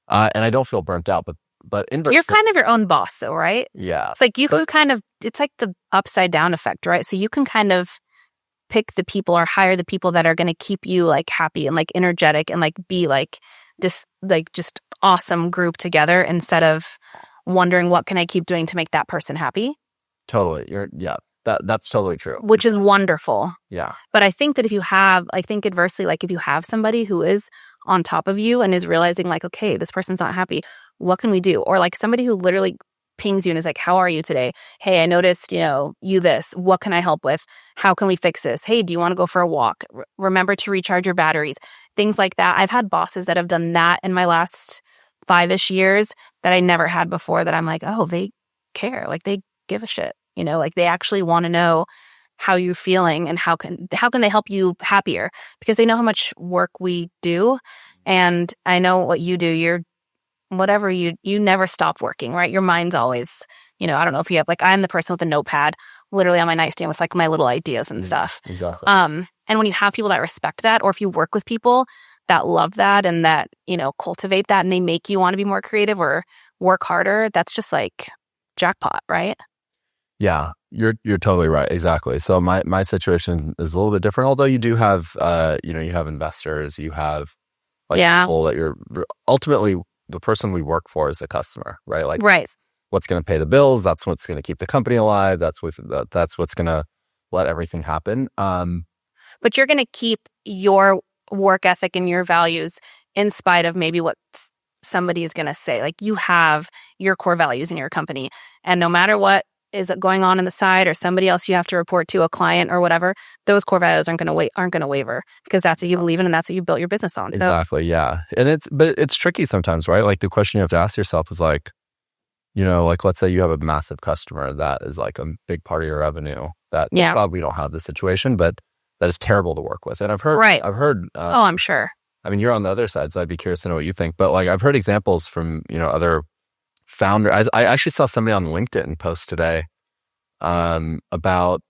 B: And I don't feel burnt out, but inversely,
A: you're kind of your own boss though, right?
B: Yeah.
A: It's like you can kind of, it's like the upside down effect, right? So you can kind of pick the people or hire the people that are going to keep you like happy and like energetic and like be like this like just awesome group together instead of wondering what can I keep doing to make that person happy.
B: Totally. That's totally true.
A: Which is wonderful.
B: Yeah.
A: But I think that I think adversely, like if you have somebody who is on top of you and is realizing like, okay, this person's not happy, what can we do? Or like somebody who literally pings you and is like, how are you today? Hey, I noticed, you this. What can I help with? How can we fix this? Hey, do you want to go for a walk? Remember to recharge your batteries. Things like that. I've had bosses that have done that in my last 5-ish years that I never had before, that I'm like, oh, they care. Like they give a shit. Like they actually want to know how you're feeling and how can they help you happier, because they know how much work we do. And I know what you do. You're whatever you never stop working, right? Your mind's always, I don't know if you have, like, I'm the person with a notepad literally on my nightstand with like my little ideas and stuff.
B: Exactly.
A: And when you have people that respect that, or if you work with people that love that and that, cultivate that and they make you want to be more creative or work harder, that's just like jackpot, right?
B: Yeah, you're totally right. Exactly. So my situation is a little bit different, although you do have, you have investors, you have like people that you're ultimately, the person we work for is the customer, right? Like,
A: right.
B: What's going to pay the bills? That's what's going to keep the company alive. That's what's going to let everything happen.
A: But you're going to keep your work ethic and your values in spite of maybe what somebody is going to say. Like you have your core values in your company, and no matter what is going on the side or somebody else you have to report to, a client or whatever, those core values aren't going to waver, because that's what you believe in and that's what you built your business on.
B: Exactly. Yeah. And it's tricky sometimes, right? Like the question you have to ask yourself is like, like let's say you have a massive customer that is like a big part of your revenue that probably don't have this situation, but that is terrible to work with. And I've heard,
A: oh, I'm sure.
B: I mean, you're on the other side, so I'd be curious to know what you think, but like I've heard examples from, other founders. I actually saw somebody on LinkedIn post today about,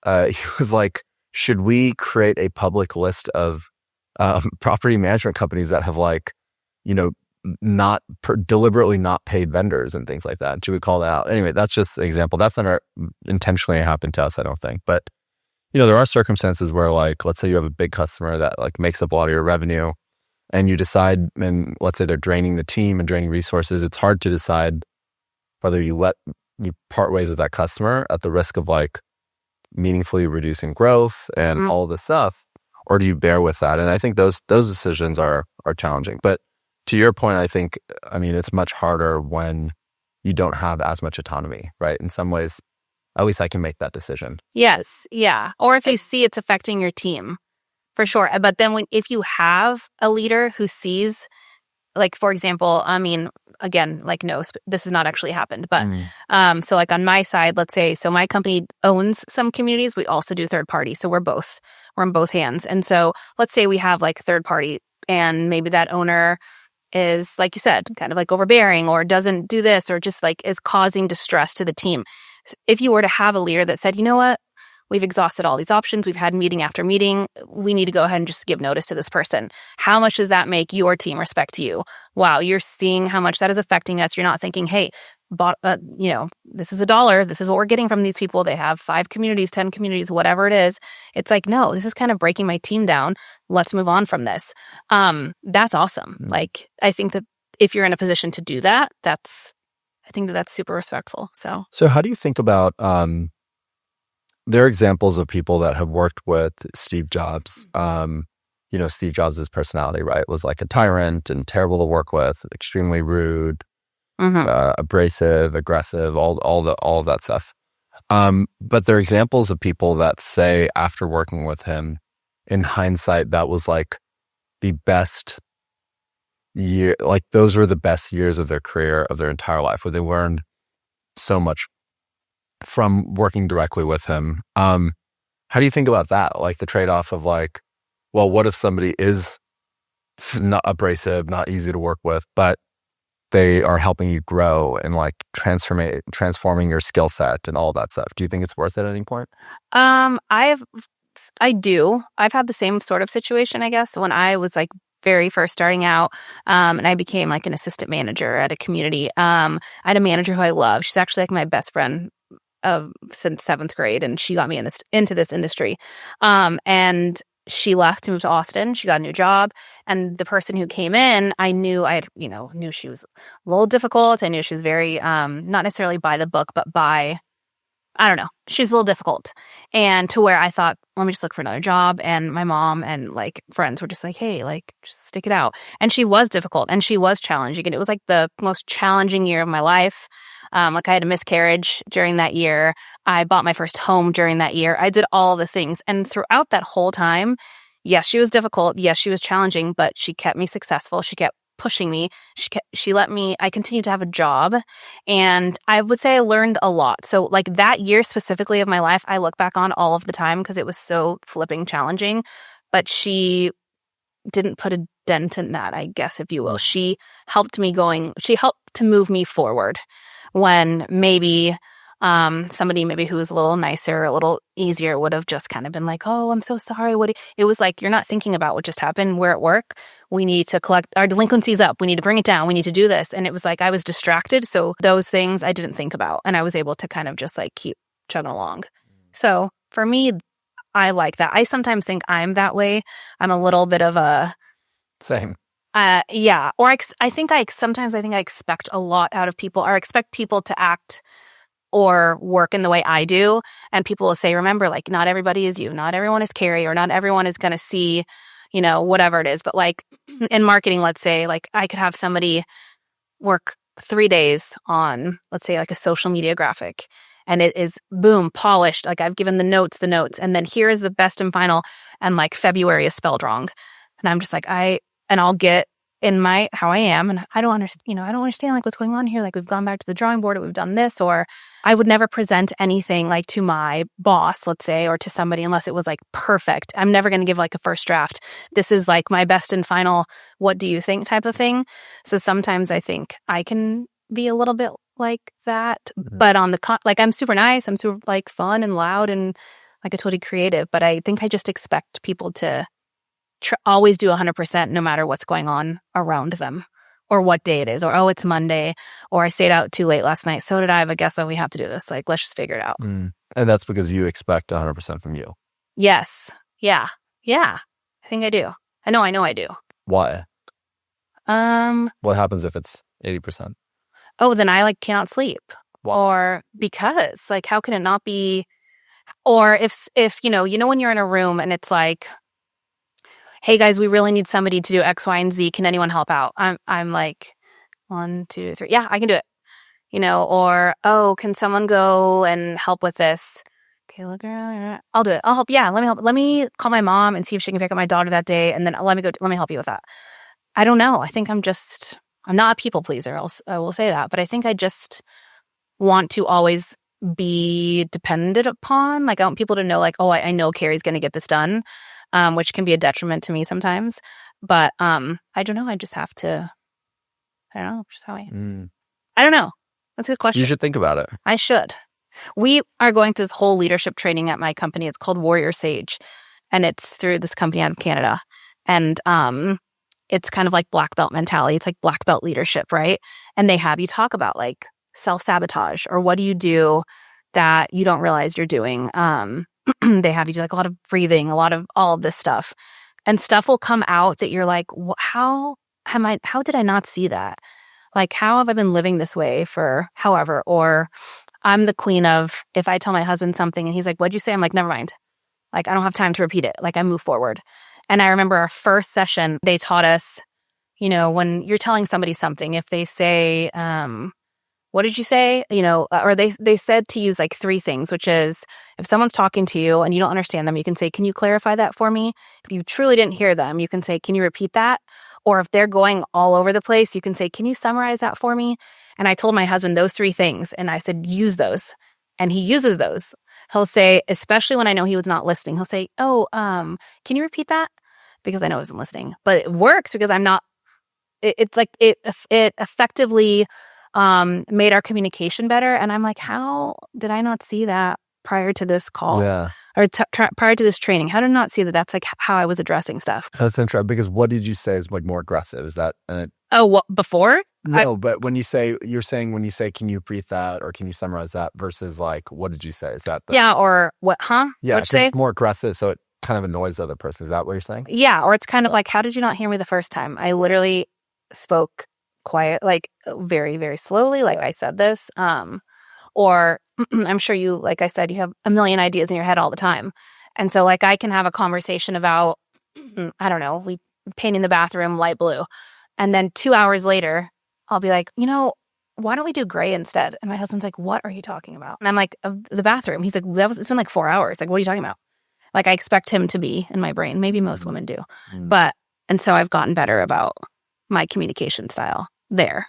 B: he was like, should we create a public list of property management companies that have like, deliberately not paid vendors and things like that? Should we call that out? Anyway, that's just an example. That's never intentionally happened to us, I don't think. But, there are circumstances where like, let's say you have a big customer that like makes up a lot of your revenue, and you decide, and let's say they're draining the team and draining resources. It's hard to decide whether you part ways with that customer at the risk of like meaningfully reducing growth and all of this stuff, or do you bear with that? And I think those decisions are challenging. But to your point, I mean, it's much harder when you don't have as much autonomy, right? In some ways, at least I can make that decision.
A: Yes. Yeah. Or if you see it's affecting your team, for sure. But then if you have a leader who sees, like, for example, I mean, again, like, no, this has not actually happened. But so like on my side, let's say, so my company owns some communities. We also do third party. So we're on both hands. And so let's say we have like third party, and maybe that owner is, like you said, kind of like overbearing or doesn't do this, or just like is causing distress to the team. If you were to have a leader that said, you know what, we've exhausted all these options, we've had meeting after meeting, we need to go ahead and just give notice to this person. How much does that make your team respect you? Wow, you're seeing how much that is affecting us. You're not thinking, hey, this is $1. This is what we're getting from these people. They have 5 communities, 10 communities, whatever it is. It's like, no, this is kind of breaking my team down. Let's move on from this. That's awesome. Like, I think that if you're in a position to do that, I think that's super respectful. So
B: how do you think about, there are examples of people that have worked with Steve Jobs. Steve Jobs' personality, right, was like a tyrant and terrible to work with, extremely rude, abrasive, aggressive, all of that stuff. But there are examples of people that say after working with him, in hindsight, that was like the best year, like those were the best years of their career, of their entire life, where they learned so much from working directly with him. How do you think about that? Like the trade-off of like, well, what if somebody is not abrasive, not easy to work with, but they are helping you grow and like transforming your skill set and all that stuff? Do you think it's worth it at any point?
A: I do. I've had the same sort of situation, I guess, when I was like very first starting out, and I became like an assistant manager at a community. I had a manager who I love. She's actually like my best friend since 7th grade, and she got me into this industry. And she left to move to Austin. She got a new job, and the person who came in, I knew she was a little difficult. I knew she was very not necessarily by the book, but by, I don't know, she's a little difficult. And to where I thought, let me just look for another job. And my mom and like friends were just like, hey, like just stick it out. And she was difficult and she was challenging. And it was like the most challenging year of my life. Like I had a miscarriage during that year. I bought my first home during that year. I did all the things. And throughout that whole time, yes, she was difficult. Yes, she was challenging, but she kept me successful. She kept pushing me. I continued to have a job, and I would say I learned a lot. So like that year specifically of my life, I look back on all of the time because it was so flipping challenging, but she didn't put a dent in that, I guess, if you will. She helped to move me forward when maybe somebody maybe who was a little nicer, a little easier would have just kind of been like, oh, I'm so sorry. It was like, you're not thinking about what just happened. We're at work. We need to collect our delinquencies up. We need to bring it down. We need to do this. And it was like, I was distracted. So those things I didn't think about. And I was able to kind of just like keep chugging along. So for me, I like that. I sometimes think I'm that way. I'm a little bit of a...
B: Same.
A: Yeah. Or I think I expect a lot out of people, or I expect people to act or work in the way I do. And people will say, remember, like, not everybody is you. Not everyone is Keri, or not everyone is going to see, whatever it is. But like in marketing, let's say, like I could have somebody work 3 days on, let's say, like a social media graphic, and it is boom, polished. Like I've given the notes, and then here is the best and final, and like February is spelled wrong. And I'm just like, I'll get in my, how I am, and I don't understand like what's going on here. Like we've gone back to the drawing board, or we've done this, or I would never present anything like to my boss, let's say, or to somebody unless it was like perfect. I'm never going to give like a first draft. This is like my best and final, what do you think type of thing. So sometimes I think I can be a little bit like that, but on like I'm super nice. I'm super like fun and loud and like a totally creative, but I think I just expect people to always do 100% no matter what's going on around them, or what day it is, or, oh, it's Monday, or I stayed out too late last night. So did I, but guess what? We have to do this. Like, let's just figure it out.
B: And that's because you expect 100% from you.
A: Yes. Yeah. I think I do. I know I do.
B: Why? What happens if it's 80%?
A: Oh, then I like cannot sleep.
B: Why?
A: Or because like, how can it not be? Or if when you're in a room and it's like, hey guys, we really need somebody to do X, Y, and Z. Can anyone help out? I'm like, 1, 2, 3. Yeah, I can do it. Or, oh, can someone go and help with this? Okay, look around. I'll do it. I'll help. Yeah, let me help. Let me call my mom and see if she can pick up my daughter that day. And then let me help you with that. I don't know. I think I'm not a people pleaser. I will say that. But I think I just want to always be dependent upon. Like I want people to know like, oh, I know Keri's going to get this done. Which can be a detriment to me sometimes. But I don't know. I just have to, I don't know. Just how I am. I don't know. That's a good question.
B: You should think about it.
A: I should. We are going through this whole leadership training at my company. It's called Warrior Sage. And it's through this company out of Canada. And it's kind of like black belt mentality. It's like black belt leadership, right? And they have you talk about like self-sabotage, or what do you do that you don't realize you're doing. They have you do like a lot of breathing, a lot of all of this stuff, and stuff will come out that you're like, how did I not see that? Like, how have I been living this way for however, or I'm the queen of, if I tell my husband something and he's like, what'd you say? I'm like, never mind. Like, I don't have time to repeat it. Like, I move forward. And I remember our first session, they taught us, when you're telling somebody something, if they say, what did you say? Or they said to use like 3 things, which is if someone's talking to you and you don't understand them, you can say, can you clarify that for me? If you truly didn't hear them, you can say, can you repeat that? Or if they're going all over the place, you can say, can you summarize that for me? And I told my husband those 3 things. And I said, use those. And he uses those. He'll say, especially when I know he was not listening, he'll say, can you repeat that? Because I know I wasn't listening. But it works because I'm not, it's like it effectively made our communication better. And I'm like, how did I not see that prior to this call?
B: Yeah.
A: Or prior to this training? How did I not see that that's like how I was addressing stuff?
B: That's interesting because what did you say is like more aggressive? Is that
A: what before?
B: No, but when you say, can you repeat that or can you summarize that versus like, what did you say? Is that
A: or what, huh?
B: Yeah,
A: What'd you say?
B: it's more aggressive, so it kind of annoys the other person. Is that what you're saying?
A: Yeah, or it's kind of like, how did you not hear me the first time? I literally spoke quiet, like very, very slowly, like I said this. Or I'm sure you, like I said, you have a million ideas in your head all the time. And so like I can have a conversation about, I don't know, we painting the bathroom light blue. And then 2 hours later, I'll be like, why don't we do gray instead? And my husband's like, what are you talking about? And I'm like, the bathroom. He's like, it's been like 4 hours. Like, what are you talking about? Like, I expect him to be in my brain. Maybe most women do. And so I've gotten better about my communication style there.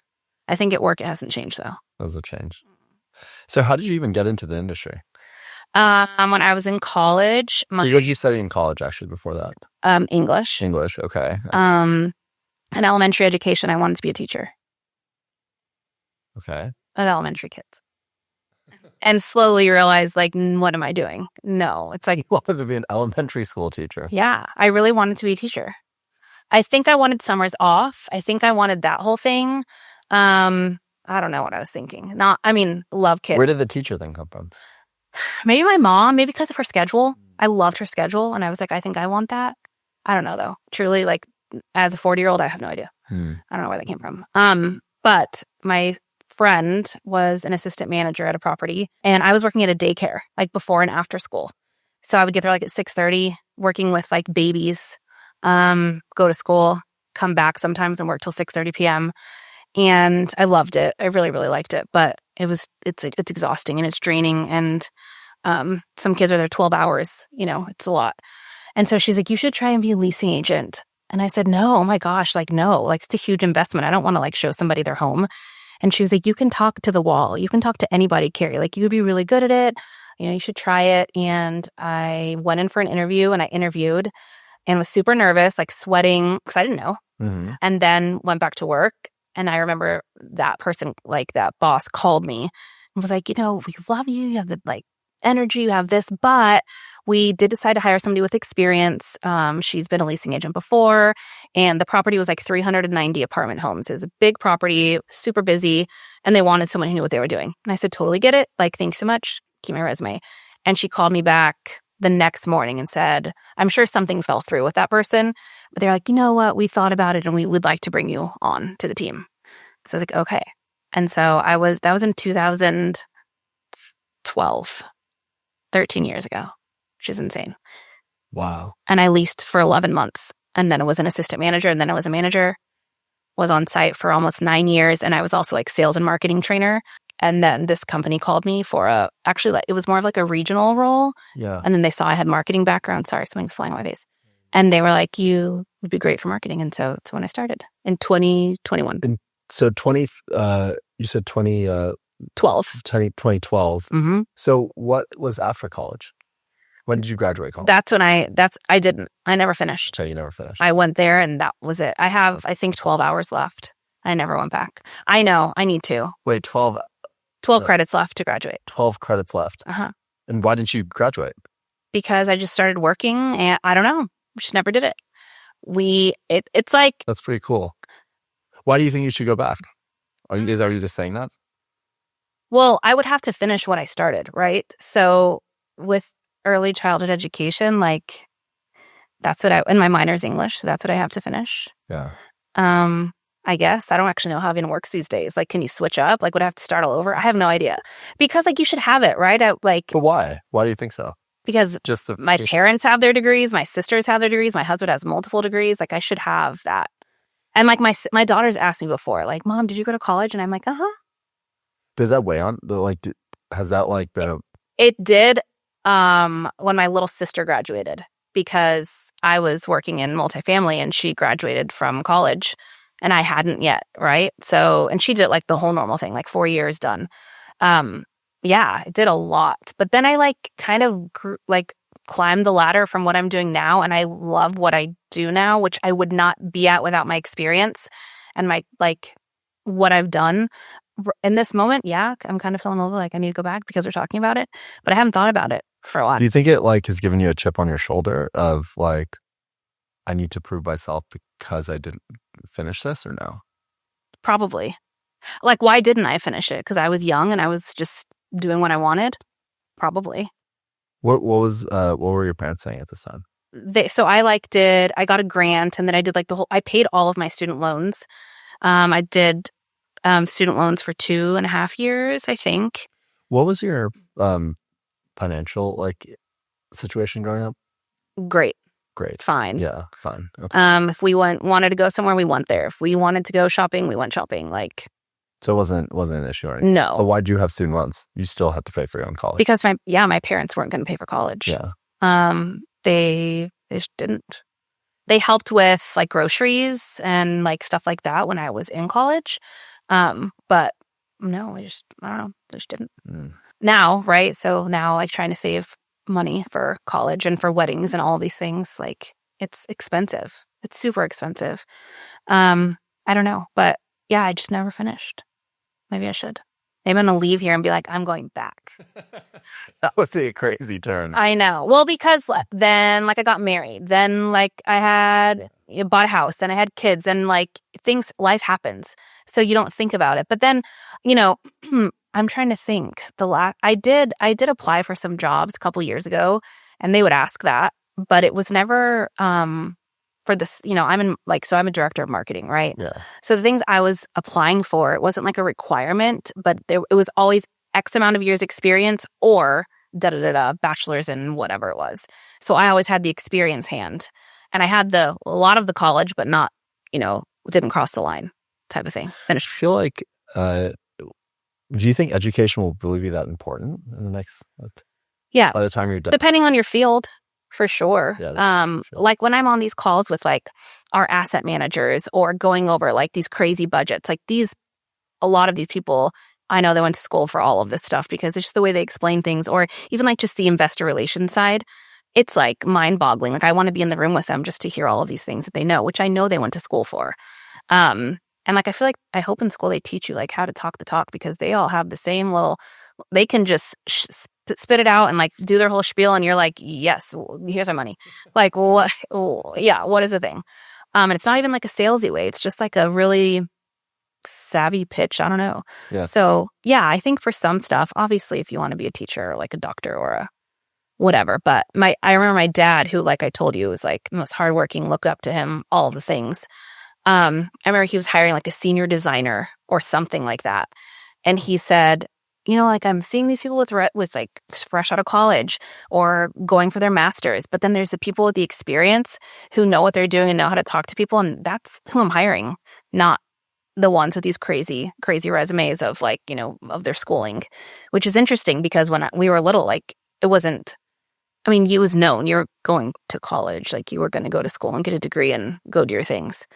A: I think at work, it hasn't changed though.
B: Those have changed. So how did you even get into the industry?
A: When I was in college.
B: So what did you study in college actually before that?
A: English.
B: English, okay.
A: In elementary education, I wanted to be a teacher.
B: Okay.
A: Of elementary kids. And slowly realized, like, what am I doing? No, it's like...
B: You wanted to be an elementary school teacher.
A: Yeah, I really wanted to be a teacher. I think I wanted summers off. I think I wanted that whole thing. I don't know what I was thinking. Love kids.
B: Where did the teacher thing come from?
A: Maybe my mom, maybe because of her schedule. I loved her schedule. And I was like, I think I want that. I don't know, though. Truly, like, as a 40-year-old, I have no idea. I don't know where that came from. But my friend was an assistant manager at a property, and I was working at a daycare, like before and after school. So I would get there like at 6:30, working with like babies, go to school, come back sometimes and work till 6:30 p.m. And I loved it. I really, really liked it. But it's exhausting and it's draining. And some kids are there 12 hours. It's a lot. And so she's like, you should try and be a leasing agent. And I said, no, oh my gosh, like, no, like it's a huge investment. I don't want to like show somebody their home. And she was like, you can talk to the wall. You can talk to anybody, Keri. Like, you would be really good at it. You should try it. And I went in for an interview and I interviewed and was super nervous, like sweating because I didn't know. And then went back to work. And I remember that person, like that boss, called me and was like, we love you. You have the like energy, you have this, but we did decide to hire somebody with experience. She's been a leasing agent before, and the property was like 390 apartment homes. It was a big property, super busy, and they wanted someone who knew what they were doing. And I said, totally get it. Like, thanks so much. Keep my resume. And she called me back the next morning and said, I'm sure something fell through with that person, but they're like, you know what? We thought about it and we would like to bring you on to the team. So I was like, okay. And so that was in 2012, 13 years ago, which is insane.
B: Wow.
A: And I leased for 11 months. And then I was an assistant manager. And then I was a manager, was on site for almost 9 years. And I was also like sales and marketing trainer. And then this company called me for it was more of like a regional role.
B: Yeah.
A: And then they saw I had marketing background. Sorry, something's flying on my face. And they were like, you would be great for marketing. And so that's when I started in 2021.
B: So you said 2012. 2012.
A: Mm-hmm.
B: So what was after college? When did you graduate college?
A: I never finished.
B: So you never finished.
A: I went there and that was it. I have, I think, 12 hours left. I never went back. I know, I need to.
B: Wait, 12
A: credits left to graduate.
B: 12 credits left.
A: Uh-huh.
B: And why didn't you graduate?
A: Because I just started working and I don't know. Just never did it. It's like...
B: That's pretty cool. Why do you think you should go back? Are you just saying that?
A: Well, I would have to finish what I started, right? So with early childhood education, like and my minor's English, so that's what I have to finish.
B: Yeah.
A: I guess. I don't actually know how it even works these days. Like, can you switch up? Like, would I have to start all over? I have no idea. Because, like, you should have it, right?
B: But why? Why do you think so?
A: Because my parents have their degrees. My sisters have their degrees. My husband has multiple degrees. Like, I should have that. And, like, my daughter's asked me before, like, Mom, did you go to college? And I'm like, uh-huh.
B: Does that weigh on, has that, like, been
A: It did when my little sister graduated, because I was working in multifamily and she graduated from college and I hadn't yet, right? So, and she did like the whole normal thing, like 4 years done. Yeah, it did a lot. But then I like kind of climbed the ladder from what I'm doing now, and I love what I do now, which I would not be at without my experience and my like what I've done. In this moment, yeah, I'm kind of feeling a little like I need to go back because we're talking about it, but I haven't thought about it for a while.
B: Do you think it like has given you a chip on your shoulder of like, I need to prove myself because I didn't finish this, or no?
A: Probably. Like, why didn't I finish it? Because I was young and I was just doing what I wanted? Probably.
B: What were your parents saying at this time?
A: So I got a grant, and then I did like I paid all of my student loans. I did student loans for 2.5 years, I think.
B: What was your financial like situation growing up?
A: Great.
B: Fine. Yeah, fine. Okay.
A: If we wanted to go somewhere, we went there. If we wanted to go shopping, we went shopping. Like,
B: so it wasn't an issue or anything.
A: No.
B: But why did you have student loans? You still had to pay for your own college.
A: Because my parents weren't going to pay for college.
B: Yeah.
A: They just didn't. They helped with like groceries and like stuff like that when I was in college. But no, I don't know. They just didn't. Now, right? So now I'm trying to save money for college and for weddings and all these things. Like, it's expensive. It's super expensive. I don't know. But yeah, I just never finished. Maybe I should. Maybe I'm going to leave here and be like, I'm going back.
B: That would be a crazy turn.
A: I know. Well, because then like I got married. Then like I bought a house. Then I had kids. And like life happens. So you don't think about it. But then, I'm trying to think. I did apply for some jobs a couple years ago, and they would ask that, but it was never for this. I'm a director of marketing, right?
B: Yeah.
A: So the things I was applying for, it wasn't like a requirement, but it was always X amount of years experience or bachelor's in whatever it was. So I always had the experience hand, and I had a lot of the college, but not, didn't cross the line type of thing. Finished.
B: I feel like. Do you think education will really be that important in the next?
A: Yeah.
B: By the time you're done,
A: depending on your field, for sure.
B: Yeah,
A: like when I'm on these calls with like our asset managers or going over like these crazy budgets, like a lot of these people, I know they went to school for all of this stuff because it's just the way they explain things, or even like just the investor relations side. It's like mind boggling. Like I want to be in the room with them just to hear all of these things that they know, which I know they went to school for. And like, I hope in school they teach you like how to talk the talk, because they all have the same they can just spit it out and like do their whole spiel. And you're like, yes, here's our money. Like, what? Yeah. What is the thing? And it's not even like a salesy way. It's just like a really savvy pitch. I don't know.
B: Yeah.
A: So yeah, I think for some stuff, obviously if you want to be a teacher or like a doctor or a whatever, but I remember my dad, who, like I told you, was like the most hardworking, look up to him, all the things. I remember he was hiring like a senior designer or something like that. And he said, like I'm seeing these people with like fresh out of college or going for their masters. But then there's the people with the experience who know what they're doing and know how to talk to people. And that's who I'm hiring, not the ones with these crazy, crazy resumes of like, of their schooling, which is interesting because when we were little, like it wasn't, you was known you're going to college, like you were going to go to school and get a degree and go do your things.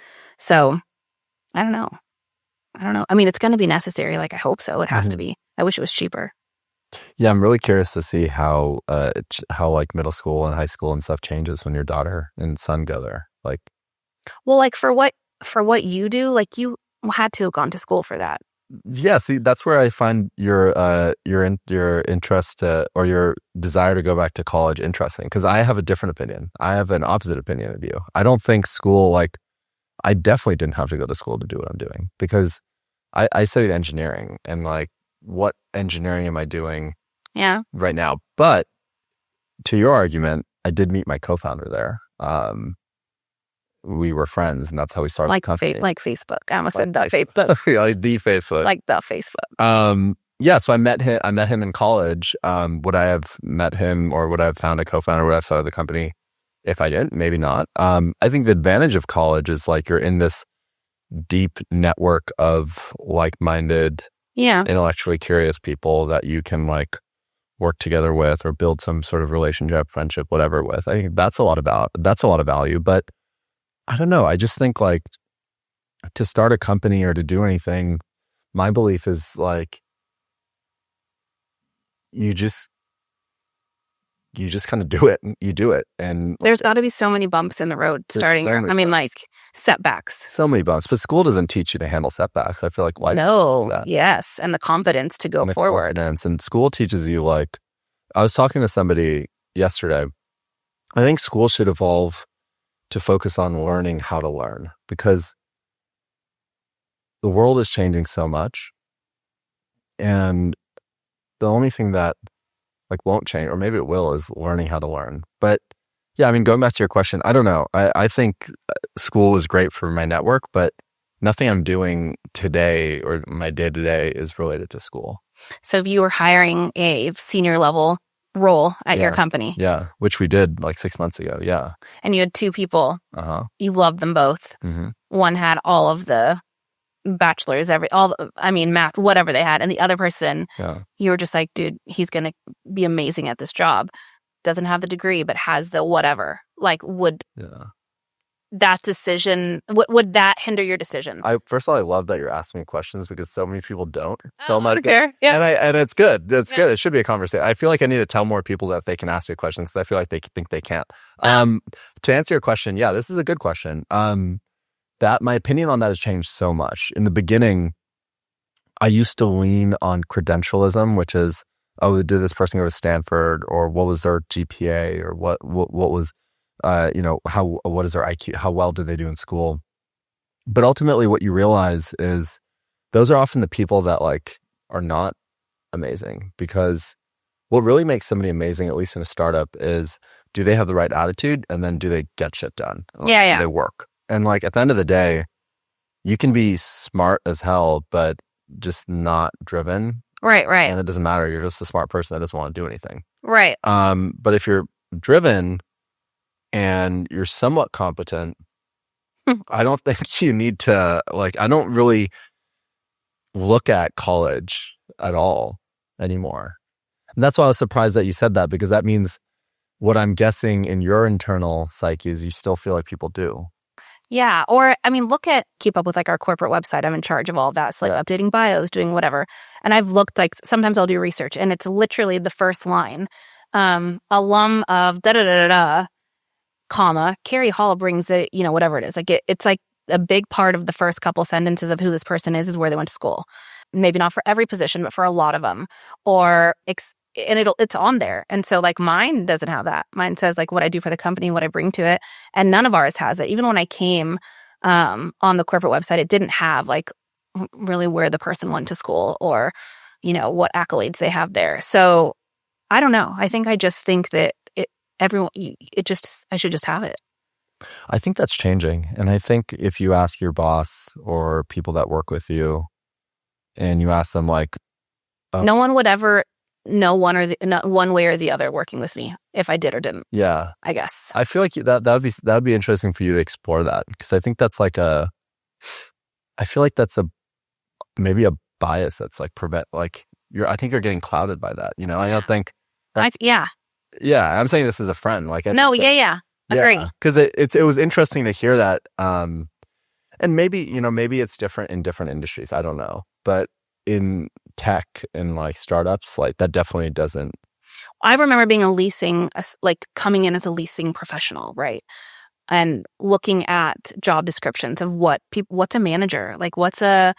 A: So, I don't know. It's going to be necessary. Like, I hope so. It has to be. I wish it was cheaper.
B: Yeah, I'm really curious to see how like middle school and high school and stuff changes when your daughter and son go there. Like,
A: well, like for what you do, like you had to have gone to school for that.
B: Yeah, see, that's where I find your interest or your desire to go back to college interesting, because I have a different opinion. I have an opposite opinion of you. I don't think school, like, I definitely didn't have to go to school to do what I'm doing, because I studied engineering, and like, what engineering am I doing right now? But to your argument, I did meet my co-founder there. we were friends, and that's how we started the company.
A: Like Facebook. I almost said the Facebook.
B: Like the Facebook.
A: Like the Facebook.
B: Yeah, so I met him in college. Would I have met him, or would I have found a co-founder, would I have started the company if I didn't? Maybe not. I think the advantage of college is like you're in this deep network of like-minded, intellectually curious people that you can like work together with or build some sort of relationship, friendship, whatever with. I think that's a lot of value. But I don't know. I just think like to start a company or to do anything, my belief is like you just kind of do it. You do it. And
A: there's got to be so many bumps in the road starting. Like setbacks.
B: So many bumps. But school doesn't teach you to handle setbacks. I feel like why?
A: No. Yes. And the confidence to go forward.
B: And school teaches you like, I was talking to somebody yesterday. I think school should evolve to focus on learning how to learn, because the world is changing so much. And the only thing that like won't change, or maybe it will, is learning how to learn. But yeah, I mean, going back to your question, I don't know. I think school is great for my network, but nothing I'm doing today or my day-to-day is related to school.
A: So if you were hiring a senior level role at your company.
B: Yeah, which we did like 6 months ago. Yeah.
A: And you had two people. You loved them both.
B: Mm-hmm.
A: One had all of the bachelor's, math, whatever they had. And the other person, you were just like, dude, he's going to be amazing at this job. Doesn't have the degree, but has the whatever. Like, would that decision, would that hinder your decision?
B: First of all, I love that you're asking me questions, because so many people don't. So I'm
A: like, and
B: it's good. It's good. It should be a conversation. I feel like I need to tell more people that they can ask me questions, because I feel like they think they can't. To answer your question, this is a good question. That my opinion on that has changed so much. In the beginning, I used to lean on credentialism, which is, oh, did this person go to Stanford, or what was their GPA, or what was, what is their IQ? How well did they do in school? But ultimately, what you realize is those are often the people that like are not amazing, because what really makes somebody amazing, at least in a startup, is do they have the right attitude, and then do they get shit done? Do they work? And like at the end of the day, you can be smart as hell, but just not driven.
A: Right.
B: And it doesn't matter. You're just a smart person that doesn't want to do anything.
A: Right.
B: But if you're driven and you're somewhat competent, I don't think you need to I don't really look at college at all anymore. And that's why I was surprised that you said that, because that means what I'm guessing in your internal psyche is you still feel like people do.
A: Yeah. Or, keep up with like our corporate website. I'm in charge of all of that. So like updating bios, doing whatever. And I've looked, like sometimes I'll do research and it's literally the first line, alum of da-da-da-da-da, comma, Keri Hall brings it, whatever it is. Like it's like a big part of the first couple sentences of who this person is where they went to school. Maybe not for every position, but for a lot of them. It's on there. And so like mine doesn't have that. Mine says like what I do for the company, what I bring to it. And none of ours has it. Even when I came on the corporate website, it didn't have like really where the person went to school or, what accolades they have there. So I don't know. I just think that I should just have it.
B: I think that's changing. And I think if you ask your boss or people that work with you and you ask them like,
A: no one would ever know one way or the other working with me if I did or didn't.
B: Yeah,
A: I guess.
B: I feel like that would be interesting for you to explore that, because I think that's I feel like that's maybe a bias that's like I think you're getting clouded by that. I don't think. Yeah, I'm saying this as a friend.
A: Agree.
B: Because it was interesting to hear that, and maybe it's different in different industries. I don't know, but in tech and like startups, like that definitely doesn't.
A: I remember being coming in as a leasing professional, right? And looking at job descriptions of what's a manager, like what's a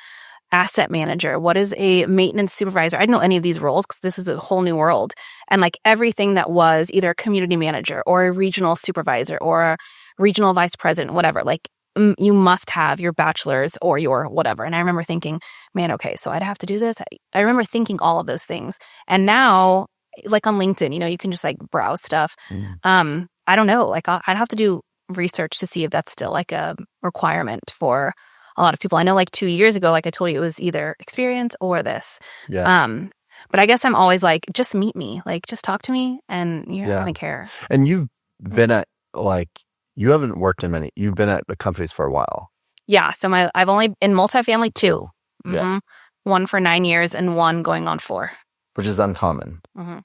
A: asset manager, what is a maintenance supervisor. I didn't know any of these roles because this is a whole new world. And like everything that was either a community manager or a regional supervisor or a regional vice president, whatever, like you must have your bachelor's or your whatever. And I remember thinking, man, okay, so I'd have to do this. I remember thinking all of those things. And now, like on LinkedIn, you can just like browse stuff. I don't know, like I'd have to do research to see if that's still like a requirement for a lot of people. I know like 2 years ago, like I told you, it was either experience or this.
B: Yeah.
A: But I guess I'm always like, just meet me, like just talk to me, and you're not gonna care.
B: And you've been at you haven't worked in many. You've been at the companies for a while.
A: Yeah. So I've only in multifamily 2.
B: Yeah.
A: One for 9 years and one going on 4.
B: Which is uncommon.
A: Mm-hmm.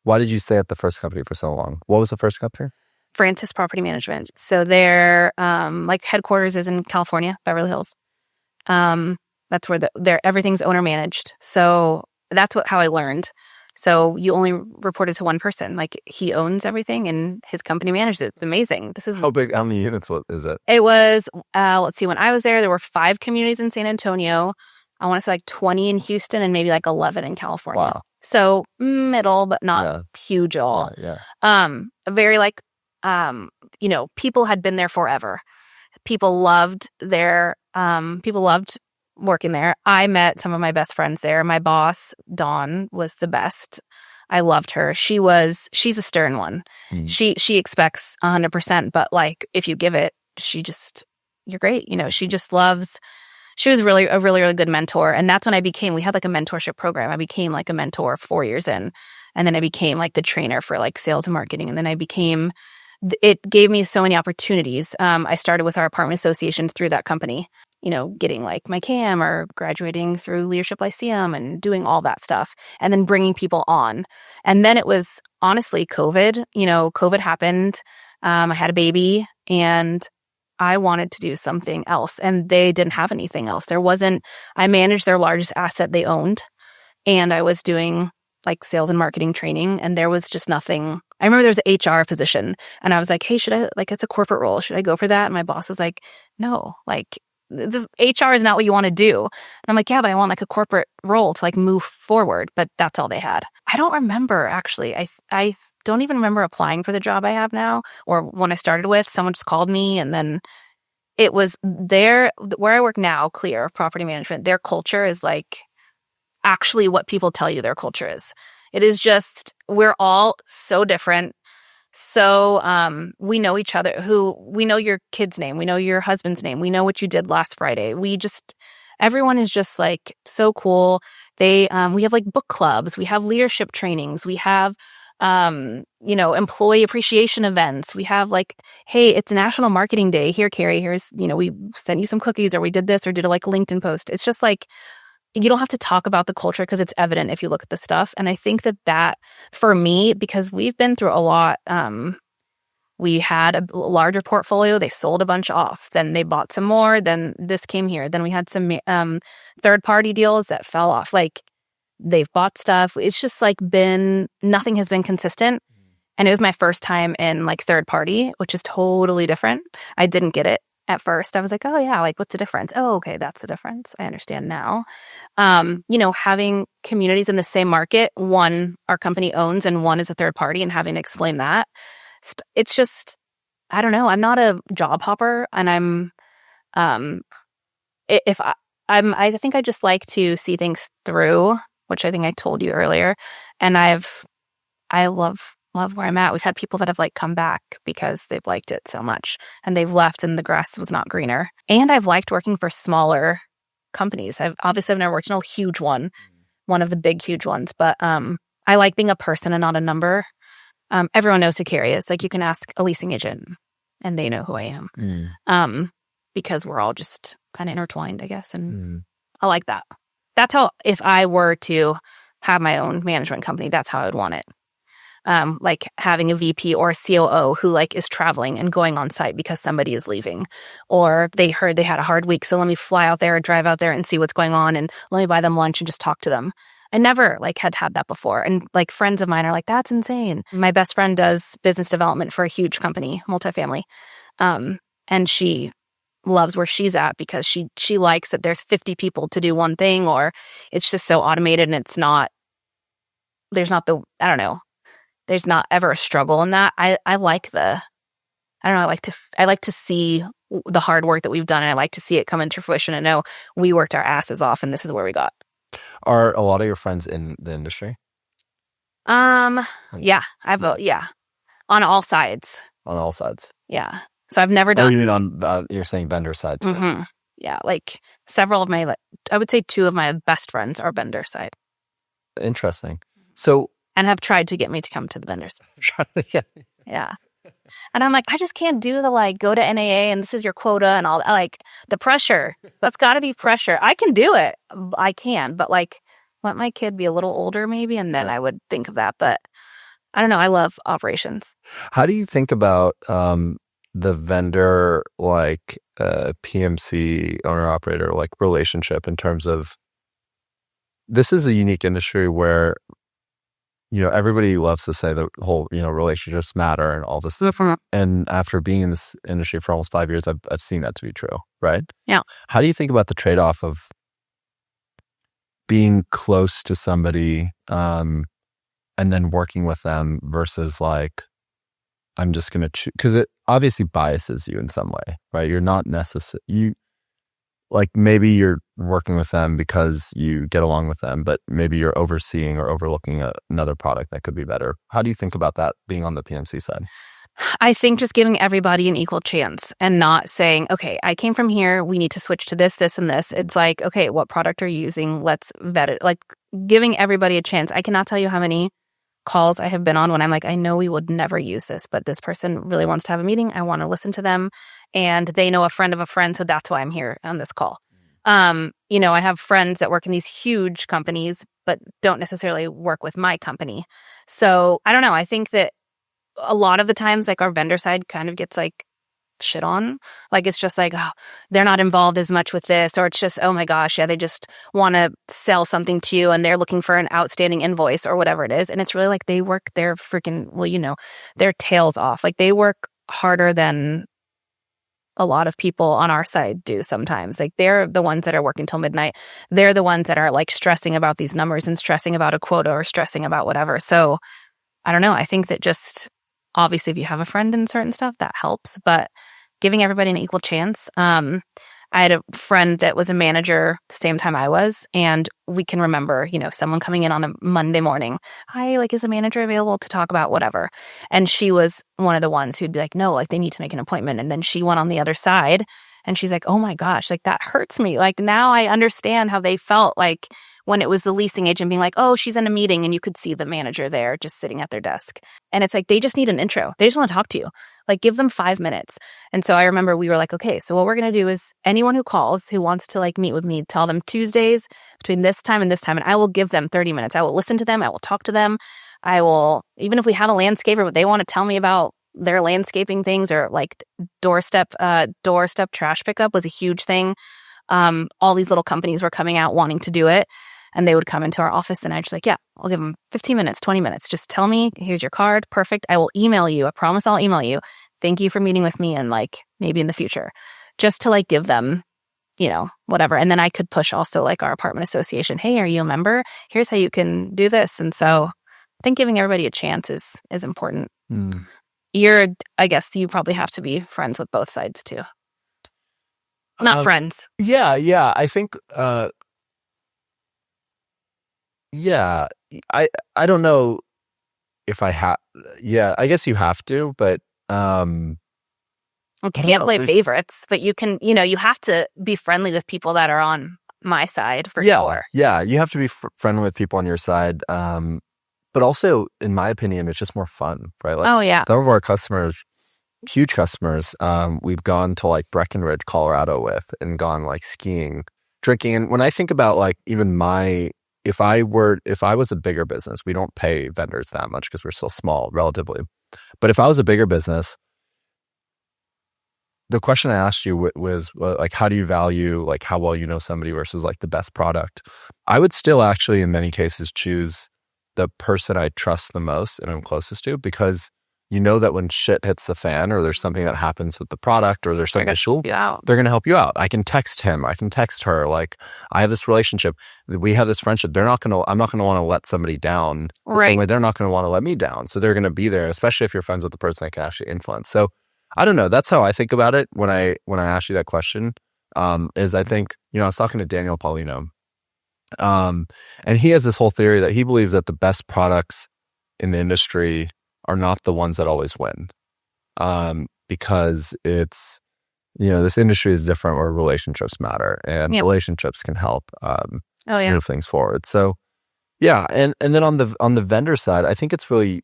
B: Why did you stay at the first company for so long? What was the first company?
A: Francis Property Management. So their like headquarters is in California, Beverly Hills. That's where their everything's owner managed. So that's how I learned. So you only reported to one person. Like he owns everything and his company manages it. It's amazing. This is
B: how big. How many units is it?
A: It was let's see. When I was there were 5 communities in San Antonio. I want to say like 20 in Houston and maybe like 11 in California.
B: Wow.
A: So middle, but not huge at all. Very like people had been there forever. People loved working there. I met some of my best friends there. My boss, Dawn, was the best. I loved her. She's a stern one. She expects 100%, but like if you give it, you're great. She just loves. She was really a really, really good mentor. And that's when we had like a mentorship program. I became like a mentor 4 years in. And then I became like the trainer for like sales and marketing. And then it gave me so many opportunities. I started with our apartment association through that company, getting like my CAM or graduating through Leadership Lyceum and doing all that stuff. And then bringing people on. And then it was honestly COVID. COVID happened. I had a baby and I wanted to do something else, and they didn't have anything else. I managed their largest asset they owned, and I was doing like sales and marketing training, and there was just nothing. I remember there was an HR position, and I was like, hey, it's a corporate role. Should I go for that? And my boss was like, no, like this HR is not what you want to do. And I'm like, yeah, but I want like a corporate role to like move forward. But that's all they had. I don't remember actually. I don't even remember applying for the job I have now, or when I started with, someone just called me, and then it was where I work now, Clear Property Management. Their culture is like actually what people tell you their culture is. It is just, we're all so different. So we know each other. We know your kid's name. We know your husband's name. We know what you did last Friday. Everyone is just like so cool. We have like book clubs. We have leadership trainings. We have employee appreciation events. We have like, hey, it's National Marketing Day. Here, Keri, here's, we sent you some cookies, or we did this, or did a like LinkedIn post. It's just like, you don't have to talk about the culture because it's evident if you look at the stuff. And I think that for me, because we've been through a lot, we had a larger portfolio. They sold a bunch off. Then they bought some more. Then this came here. Then we had some third-party deals that fell off. Like, they've bought stuff. It's just like nothing has been consistent. And it was my first time in like third party, which is totally different. I didn't get it at first. I was like, oh yeah, like what's the difference? Oh, okay, that's the difference. I understand now. Having communities in the same market, one our company owns and one is a third party, and having to explain that. It's just, I don't know. I'm not a job hopper, and I think I just like to see things through, which I think I told you earlier. And I love where I'm at. We've had people that have like come back because they've liked it so much, and they've left and the grass was not greener. And I've liked working for smaller companies. I've never worked in a huge one of the big, huge ones, but I like being a person and not a number. Everyone knows who Keri is. Like, you can ask a leasing agent and they know who I am. Because we're all just kind of intertwined, I guess. And I like that. That's how, if I were to have my own management company, that's how I would want it. Like having a VP or a COO who like is traveling and going on site because somebody is leaving, or they heard they had a hard week, so let me fly out there or drive out there and see what's going on, and let me buy them lunch and just talk to them. I never like had that before. And like friends of mine are like, that's insane. My best friend does business development for a huge company, Multifamily. And she loves where she's at because she likes that there's 50 people to do one thing, or it's just so automated, and there's not ever a struggle in that. I like to see the hard work that we've done, and I like to see it come into fruition and know we worked our asses off and this is where we got.
B: Are a lot of your friends in the industry?
A: Yeah, on all sides.
B: On all sides.
A: Yeah. So I've never
B: Oh,
A: done.
B: you mean on you're saying vendor side too?
A: Mm-hmm. Yeah, like several of my, I would say 2 of my best friends are vendor side.
B: Interesting. So,
A: and have tried to get me to come to the vendor side.
B: yeah.
A: Yeah. And I'm like, I just can't do the like go to NAA and this is your quota and all that. Like the pressure. That's got to be pressure. I can do it. I can, but like let my kid be a little older maybe, and then I would think of that. But I don't know. I love operations.
B: How do you think about the vendor like PMC owner operator like relationship in terms of this is a unique industry where everybody loves to say the whole relationships matter and all this stuff. And after being in this industry for almost 5 years, I've seen that to be true, right?
A: Yeah.
B: How do you think about the trade-off of being close to somebody and then working with them versus like I'm just going to choose, because it obviously biases you in some way, right? You're not necessarily, like maybe you're working with them because you get along with them, but maybe you're overseeing or overlooking another product that could be better. How do you think about that being on the PMC side?
A: I think just giving everybody an equal chance and not saying, okay, I came from here, we need to switch to this, this, and this. It's like, okay, what product are you using? Let's vet it. Like giving everybody a chance. I cannot tell you how many calls I have been on when I'm like, I know we would never use this, but this person really wants to have a meeting. I want to listen to them. And they know a friend of a friend. So that's why I'm here on this call. I have friends that work in these huge companies, but don't necessarily work with my company. So I don't know. I think that a lot of the times, like our vendor side kind of gets like shit on. Like it's just like, oh, they're not involved as much with this, or it's just, oh my gosh, yeah, they just want to sell something to you and they're looking for an outstanding invoice or whatever it is. And it's really like they work their freaking, their tails off. Like they work harder than a lot of people on our side do sometimes. Like they're the ones that are working till midnight. They're the ones that are like stressing about these numbers and stressing about a quota or stressing about whatever. So I don't know. I think that just obviously if you have a friend in certain stuff, that helps, but giving everybody an equal chance. I had a friend that was a manager the same time I was, and we can remember, someone coming in on a Monday morning. Hi, like, is a manager available to talk about whatever? And she was one of the ones who'd be like, no, like they need to make an appointment. And then she went on the other side and she's like, oh my gosh, like that hurts me. Like now I understand how they felt like when it was the leasing agent being like, oh, she's in a meeting, and you could see the manager there just sitting at their desk. And it's like, they just need an intro. They just want to talk to you. Like give them 5 minutes. And so I remember we were like, okay, so what we're going to do is anyone who calls, who wants to like meet with me, tell them Tuesdays between this time and this time. And I will give them 30 minutes. I will listen to them. I will talk to them. I will, even if we have a landscaper, but they want to tell me about their landscaping things, or like doorstep trash pickup was a huge thing. All these little companies were coming out wanting to do it. And they would come into our office and I'd just like, yeah, I'll give them 15 minutes, 20 minutes. Just tell me, here's your card. Perfect. I will email you. I promise I'll email you. Thank you for meeting with me, and like maybe in the future, just to like give them, whatever. And then I could push also like our apartment association. Hey, are you a member? Here's how you can do this. And so I think giving everybody a chance is important. I guess you probably have to be friends with both sides too. Not friends.
B: Yeah. I think, I don't know if I have. Yeah, I guess you have to, but
A: you can't play favorites, but you can. You have to be friendly with people that are on my side for sure.
B: Yeah, you have to be friendly with people on your side. But also, in my opinion, it's just more fun, right? Like,
A: oh yeah,
B: some of our customers, huge customers, we've gone to like Breckenridge, Colorado with, and gone like skiing, drinking. And when I think about like even if I was a bigger business, we don't pay vendors that much because we're still small relatively. But if I was a bigger business, the question I asked you was like, how do you value like how well you know somebody versus like the best product? I would still actually in many cases choose the person I trust the most and I'm closest to, because you know that when shit hits the fan or there's something that happens with the product or there's something issue, they're going to help you out. I can text him. I can text her. Like I have this relationship. We have this friendship. I'm not going to want to let somebody down.
A: Right.
B: Anyway, they're not going to want to let me down. So they're going to be there, especially if you're friends with the person that can actually influence. So I don't know. That's how I think about it when I ask you that question, is I think, I was talking to Daniel Paulino, and he has this whole theory that he believes that the best products in the industry are not the ones that always win. because it's, this industry is different where relationships matter, and relationships can help move things forward. So yeah. And then on the vendor side, I think it's really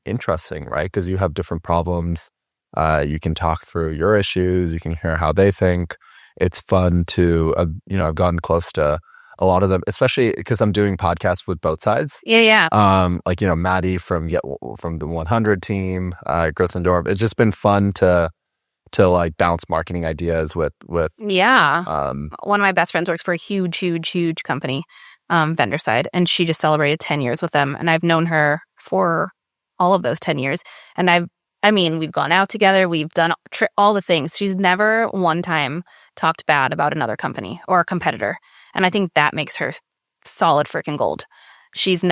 B: interesting, right? Because you have different problems. You can talk through your issues. You can hear how they think. It's fun to, I've gotten close to a lot of them, especially because I'm doing podcasts with both sides.
A: Yeah.
B: Like, Maddie from the 100 team, Chris and Dorb. It's just been fun to like bounce marketing ideas with.
A: Yeah. One of my best friends works for a huge company, vendor side, and she just celebrated 10 years with them. And I've known her for all of those 10 years. And we've gone out together. We've done all the things. She's never one time talked bad about another company or a competitor. And I think that makes her solid freaking gold. She's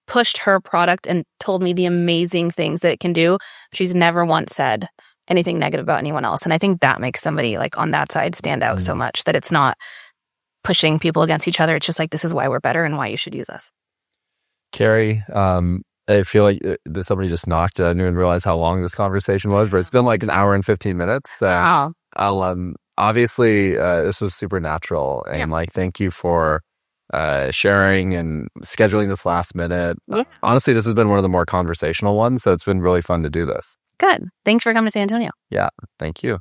A: pushed her product and told me the amazing things that it can do. She's never once said anything negative about anyone else. And I think that makes somebody like on that side stand out so much, that it's not pushing people against each other. It's just like, this is why we're better and why you should use us.
B: Keri, I feel like somebody just knocked. I didn't even realize how long this conversation was, but it's been like an hour and 15 minutes.
A: Wow.
B: Obviously, this was super natural, and like, thank you for sharing and scheduling this last minute.
A: Yeah.
B: Honestly, this has been one of the more conversational ones, so it's been really fun to do this.
A: Good. Thanks for coming to San Antonio.
B: Yeah, thank you.